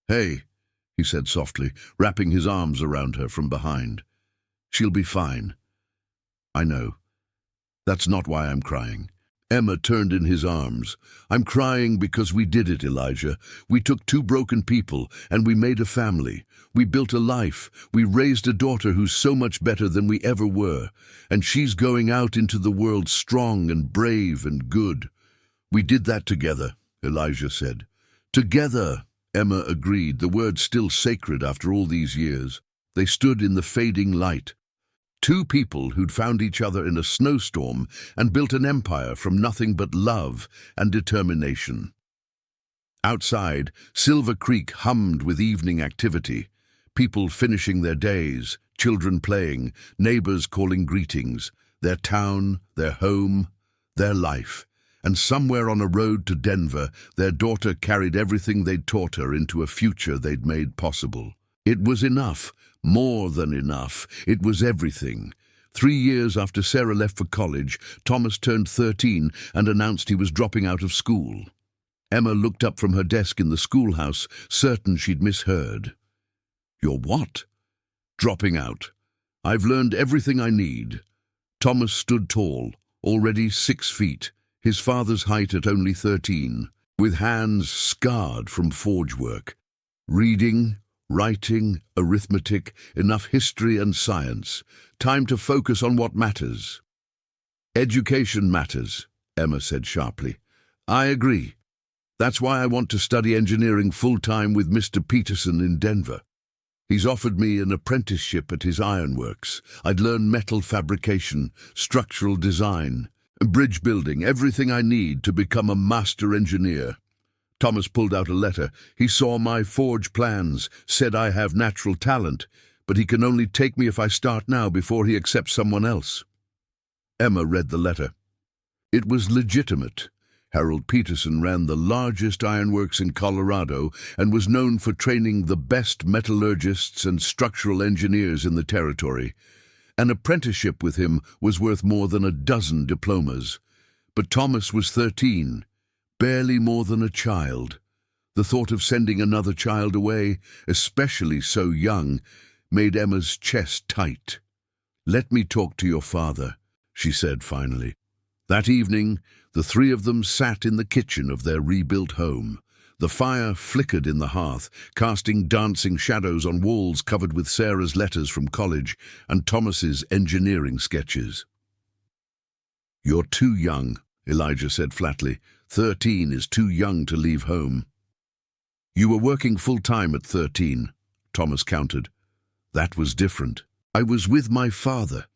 "Hey," he said softly, wrapping his arms around her from behind. "She'll be fine." "I know. That's not why I'm crying." Emma turned in his arms. "I'm crying because we did it, Elijah. We took two broken people, and we made a family. We built a life. We raised a daughter who's so much better than we ever were. And she's going out into the world strong and brave and good. We did that together," Elijah said. "Together," Emma agreed, the word still sacred after all these years. They stood in the fading light. Two people who'd found each other in a snowstorm and built an empire from nothing but love and determination. Outside, Silver Creek hummed with evening activity. People finishing their days, children playing, neighbors calling greetings, their town, their home, their life. And somewhere on a road to Denver, their daughter carried everything they'd taught her into a future they'd made possible. It was enough, more than enough. It was everything. 3 years after Sarah left for college, Thomas turned 13 and announced he was dropping out of school. Emma looked up from her desk in the schoolhouse, certain she'd misheard. "You're what?" "Dropping out. I've learned everything I need." Thomas stood tall, already 6 feet, his father's height at only 13, with hands scarred from forge work. Reading, writing, arithmetic, enough history and science. Time to focus on what matters. "Education matters," Emma said sharply. "I agree. That's why I want to study engineering full-time with Mr. Peterson in Denver. He's offered me an apprenticeship at his ironworks. I'd learn metal fabrication, structural design, bridge building, everything I need to become a master engineer." Thomas pulled out a letter. "He saw my forge plans, said I have natural talent, but he can only take me if I start now before he accepts someone else." Emma read the letter. It was legitimate. Harold Peterson ran the largest ironworks in Colorado and was known for training the best metallurgists and structural engineers in the territory. An apprenticeship with him was worth more than a dozen diplomas. But Thomas was 13, barely more than a child. The thought of sending another child away, especially so young, made Emma's chest tight. "Let me talk to your father," she said finally. That evening, the three of them sat in the kitchen of their rebuilt home. The fire flickered in the hearth, casting dancing shadows on walls covered with Sarah's letters from college and Thomas's engineering sketches. "You're too young," Elijah said flatly. 13 is too young to leave home. "You were working full-time at 13, Thomas countered. "That was different. I was with my father.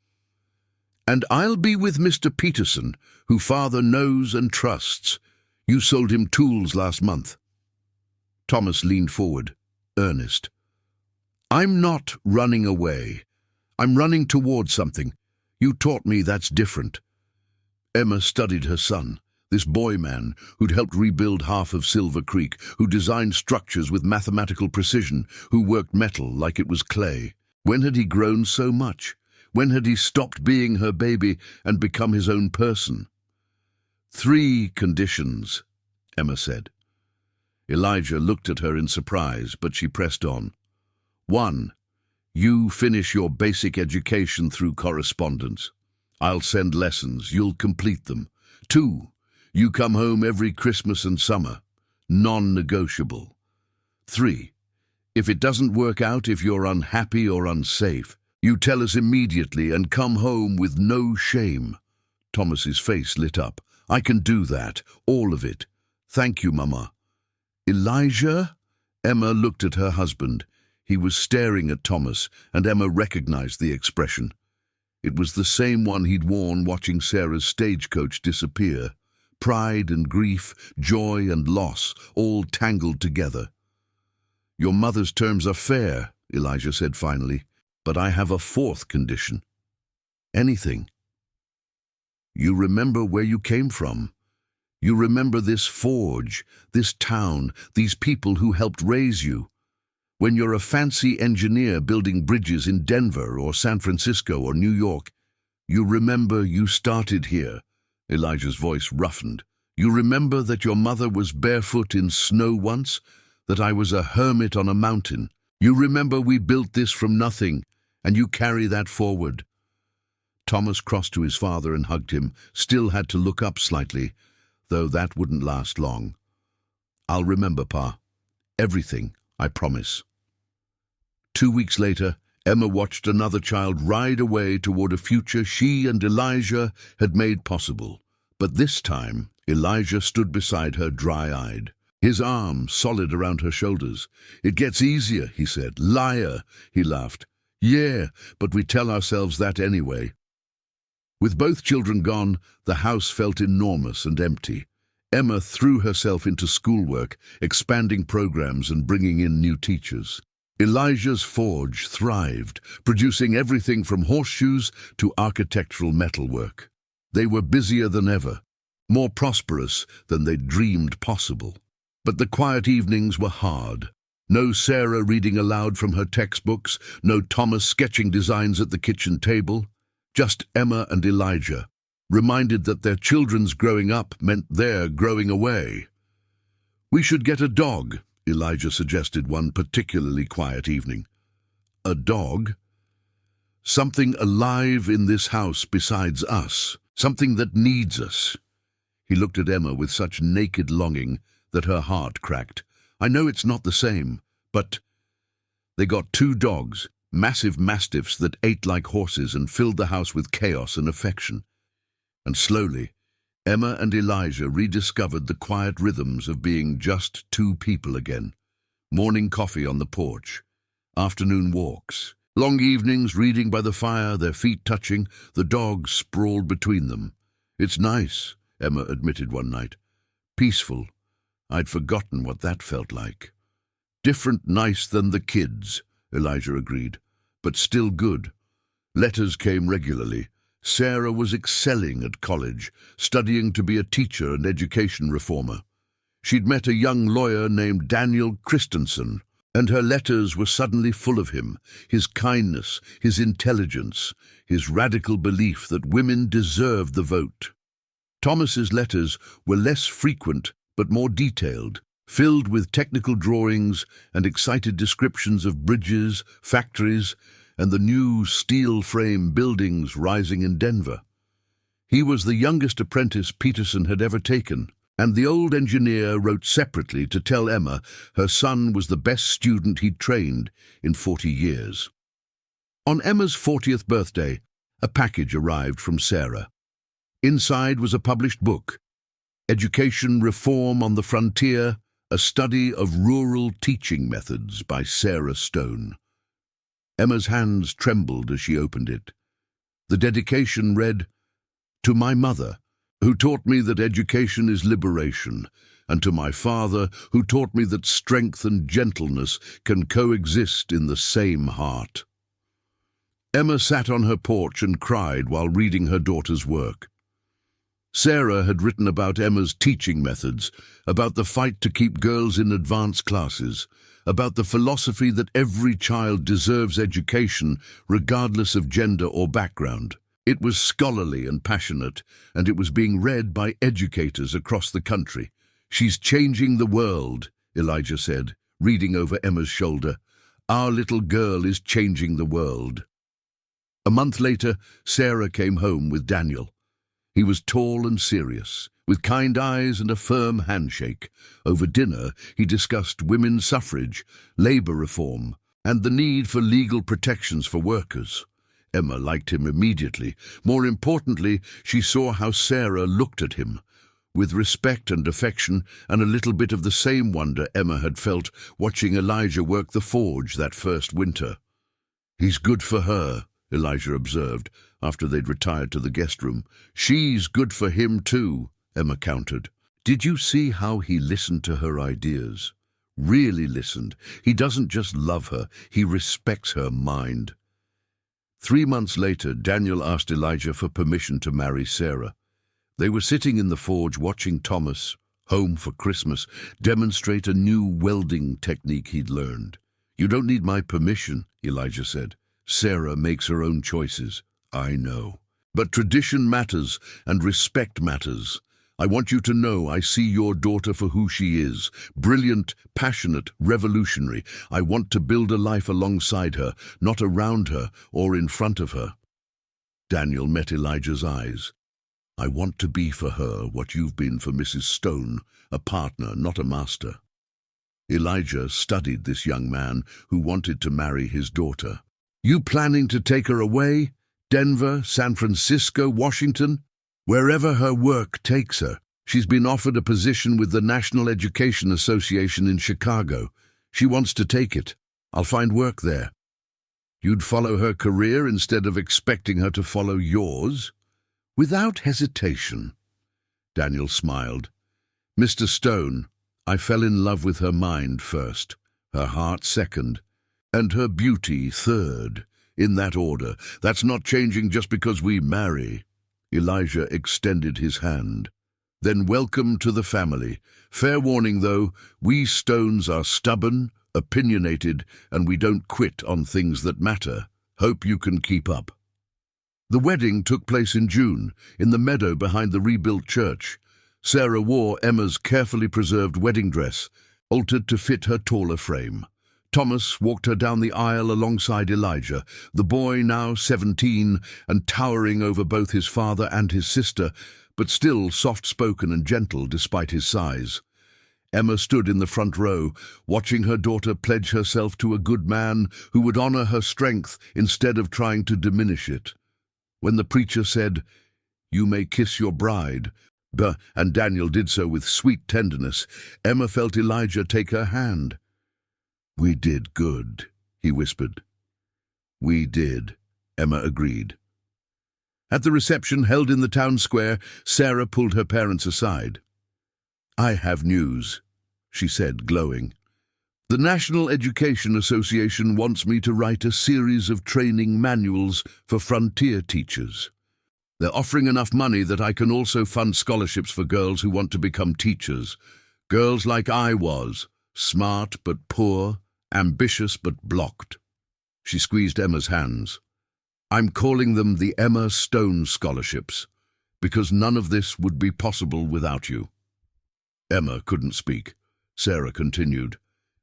And I'll be with Mr. Peterson, who father knows and trusts. You sold him tools last month." Thomas leaned forward, earnest. "I'm not running away. I'm running towards something. You taught me that's different." Emma studied her son, this boy man who'd helped rebuild half of Silver Creek, who designed structures with mathematical precision, who worked metal like it was clay. When had he grown so much? When had he stopped being her baby and become his own person? "3 conditions," Emma said. Elijah looked at her in surprise, but she pressed on. 1. You finish your basic education through correspondence. I'll send lessons, you'll complete them. 2. You come home every Christmas and summer. Non-negotiable. 3. If it doesn't work out, if you're unhappy or unsafe, you tell us immediately and come home with no shame. Thomas's face lit up. "I can do that, all of it. Thank you, Mama." "Elijah?" Emma looked at her husband. He was staring at Thomas, and Emma recognized the expression. It was the same one he'd worn watching Sarah's stagecoach disappear. Pride and grief, joy and loss, all tangled together. "Your mother's terms are fair," Elijah said finally, "but I have a 4th condition." "Anything." "You remember where you came from. You remember this forge, this town, these people who helped raise you. When you're a fancy engineer building bridges in Denver or San Francisco or New York, you remember you started here." Elijah's voice roughened. "You remember that your mother was barefoot in snow once, that I was a hermit on a mountain. You remember we built this from nothing, and you carry that forward." Thomas crossed to his father and hugged him, still had to look up slightly, though that wouldn't last long. "I'll remember, Pa. Everything, I promise." 2 weeks later, Emma watched another child ride away toward a future she and Elijah had made possible. But this time, Elijah stood beside her dry-eyed, his arm solid around her shoulders. "It gets easier," he said. "Liar," he laughed. "Yeah, but we tell ourselves that anyway." With both children gone, the house felt enormous and empty. Emma threw herself into schoolwork, expanding programs and bringing in new teachers. Elijah's forge thrived, producing everything from horseshoes to architectural metalwork. They were busier than ever, more prosperous than they'd dreamed possible. But the quiet evenings were hard. No Sarah reading aloud from her textbooks, no Thomas sketching designs at the kitchen table. Just Emma and Elijah, reminded that their children's growing up meant their growing away. "We should get a dog," Elijah suggested one particularly quiet evening. "A dog? Something alive in this house besides us, something that needs us." He looked at Emma with such naked longing that her heart cracked. "I know it's not the same, but—" They got 2 dogs, massive mastiffs that ate like horses and filled the house with chaos and affection. And slowly, Emma and Elijah rediscovered the quiet rhythms of being just 2 people again. Morning coffee on the porch, afternoon walks, long evenings reading by the fire, their feet touching, the dogs sprawled between them. "It's nice," Emma admitted one night. "Peaceful. I'd forgotten what that felt like." "Different nice than the kids," Elijah agreed, "but still good." Letters came regularly. Sarah was excelling at college, studying to be a teacher and education reformer. She'd met a young lawyer named Daniel Christensen, and her letters were suddenly full of him, his kindness, his intelligence, his radical belief that women deserved the vote. Thomas's letters were less frequent but more detailed, filled with technical drawings and excited descriptions of bridges, factories, and the new steel frame buildings rising in Denver. He was the youngest apprentice Peterson had ever taken, and the old engineer wrote separately to tell Emma her son was the best student he'd trained in 40 years. On Emma's 40th birthday, a package arrived from Sarah. Inside was a published book, Education Reform on the Frontier, a study of rural teaching methods by Sarah Stone. Emma's hands trembled as she opened it. The dedication read, "To my mother, who taught me that education is liberation, and to my father, who taught me that strength and gentleness can coexist in the same heart." Emma sat on her porch and cried while reading her daughter's work. Sarah had written about Emma's teaching methods, about the fight to keep girls in advanced classes, about the philosophy that every child deserves education regardless of gender or background. It was scholarly and passionate, and it was being read by educators across the country. "She's changing the world," Elijah said, reading over Emma's shoulder. "Our little girl is changing the world." A month later, Sarah came home with Daniel. He was tall and serious, with kind eyes and a firm handshake. Over dinner, he discussed women's suffrage, labor reform, and the need for legal protections for workers. Emma liked him immediately. More importantly, she saw how Sarah looked at him, with respect and affection, and a little bit of the same wonder Emma had felt watching Elijah work the forge that first winter. "He's good for her," Elijah observed, after they'd retired to the guest room. "She's good for him too," Emma countered. "Did you see how he listened to her ideas? Really listened. He doesn't just love her, he respects her mind." 3 months later, Daniel asked Elijah for permission to marry Sarah. They were sitting in the forge watching Thomas, home for Christmas, demonstrate a new welding technique he'd learned. "You don't need my permission," Elijah said. "Sarah makes her own choices." "I know. But tradition matters, and respect matters. I want you to know I see your daughter for who she is. Brilliant, passionate, revolutionary. I want to build a life alongside her, not around her or in front of her." Daniel met Elijah's eyes. "I want to be for her what you've been for Mrs. Stone, a partner, not a master." Elijah studied this young man who wanted to marry his daughter. "You planning to take her away? Denver, San Francisco, Washington? Wherever her work takes her. She's been offered a position with the National Education Association in Chicago. She wants to take it. I'll find work there." "You'd follow her career instead of expecting her to follow yours?" "Without hesitation." Daniel smiled. "Mr. Stone, I fell in love with her mind first, her heart second, and her beauty third, in that order. That's not changing just because we marry." Elijah extended his hand. "Then welcome to the family. Fair warning, though, we Stones are stubborn, opinionated, and we don't quit on things that matter. Hope you can keep up." The wedding took place in June, in the meadow behind the rebuilt church. Sarah wore Emma's carefully preserved wedding dress, altered to fit her taller frame. Thomas walked her down the aisle alongside Elijah, the boy now 17 and towering over both his father and his sister, but still soft-spoken and gentle despite his size. Emma stood in the front row, watching her daughter pledge herself to a good man who would honor her strength instead of trying to diminish it. When the preacher said, "You may kiss your bride," and Daniel did so with sweet tenderness, Emma felt Elijah take her hand. "We did good," he whispered. "We did," Emma agreed. At the reception held in the town square, Sarah pulled her parents aside. "I have news," she said, glowing. "The National Education Association wants me to write a series of training manuals for frontier teachers. They're offering enough money that I can also fund scholarships for girls who want to become teachers. Girls like I was, smart but poor, ambitious but blocked." She squeezed Emma's hands. "I'm calling them the Emma Stone Scholarships, because none of this would be possible without you." Emma couldn't speak. Sarah continued,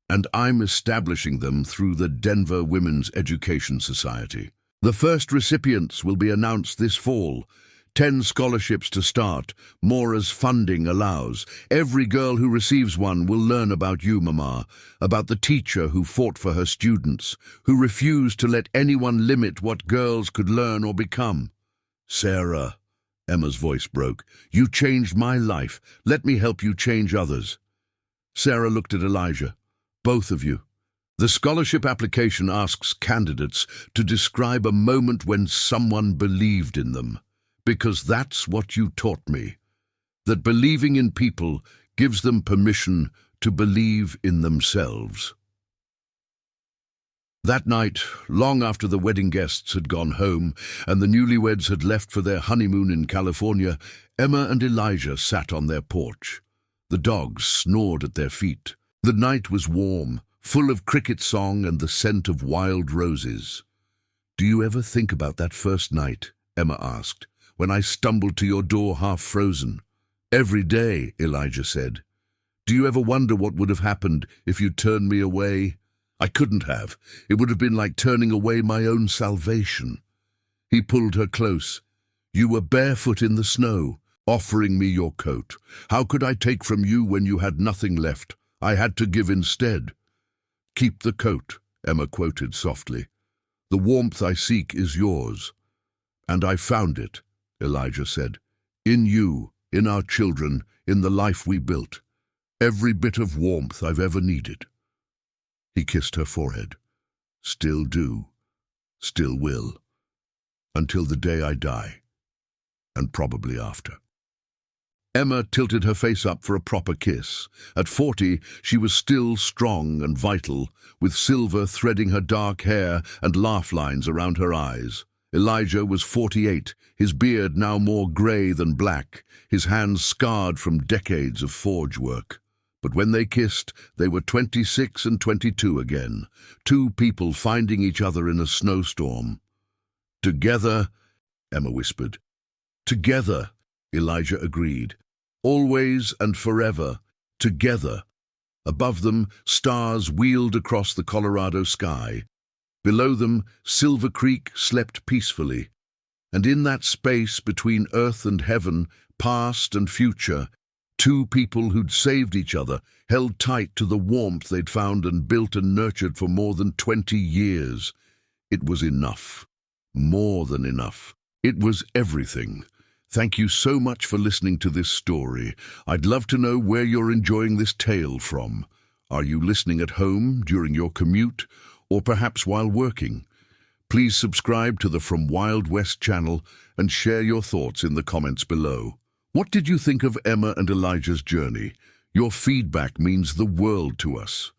"And I'm establishing them through the Denver Women's Education Society. The first recipients will be announced this fall. 10 scholarships to start, more as funding allows. Every girl who receives one will learn about you, Mama, about the teacher who fought for her students, who refused to let anyone limit what girls could learn or become. Sarah, Emma's voice broke, you changed my life. Let me help you change others. Sarah looked at Elijah. Both of you. The scholarship application asks candidates to describe a moment when someone believed in them. Because that's what you taught me, that believing in people gives them permission to believe in themselves. That night, long after the wedding guests had gone home and the newlyweds had left for their honeymoon in California, Emma and Elijah sat on their porch. The dogs snored at their feet. The night was warm, full of cricket song and the scent of wild roses. "Do you ever think about that first night?" Emma asked. "When I stumbled to your door half frozen." "Every day," Elijah said. "Do you ever wonder what would have happened if you turned me away?" "I couldn't have. It would have been like turning away my own salvation." He pulled her close. "You were barefoot in the snow, offering me your coat. How could I take from you when you had nothing left? I had to give instead." "Keep the coat," Emma quoted softly. "The warmth I seek is yours." "And I found it," Elijah said. "In you, in our children, in the life we built. Every bit of warmth I've ever needed." He kissed her forehead. "Still do, still will, until the day I die, and probably after." Emma tilted her face up for a proper kiss. At 40, she was still strong and vital, with silver threading her dark hair and laugh lines around her eyes. Elijah was 48, his beard now more grey than black, his hands scarred from decades of forge work. But when they kissed, they were 26 and 22 again, two people finding each other in a snowstorm. "Together," Emma whispered. "Together," Elijah agreed. "Always and forever, together." Above them, stars wheeled across the Colorado sky. Below them, Silver Creek slept peacefully. And in that space between earth and heaven, past and future, two people who'd saved each other, held tight to the warmth they'd found and built and nurtured for more than 20 years. It was enough. More than enough. It was everything. Thank you so much for listening to this story. I'd love to know where you're enjoying this tale from. Are you listening at home, during your commute, or perhaps while working? Please subscribe to the From Wild West channel and share your thoughts in the comments below. What did you think of Emma and Elijah's journey? Your feedback means the world to us.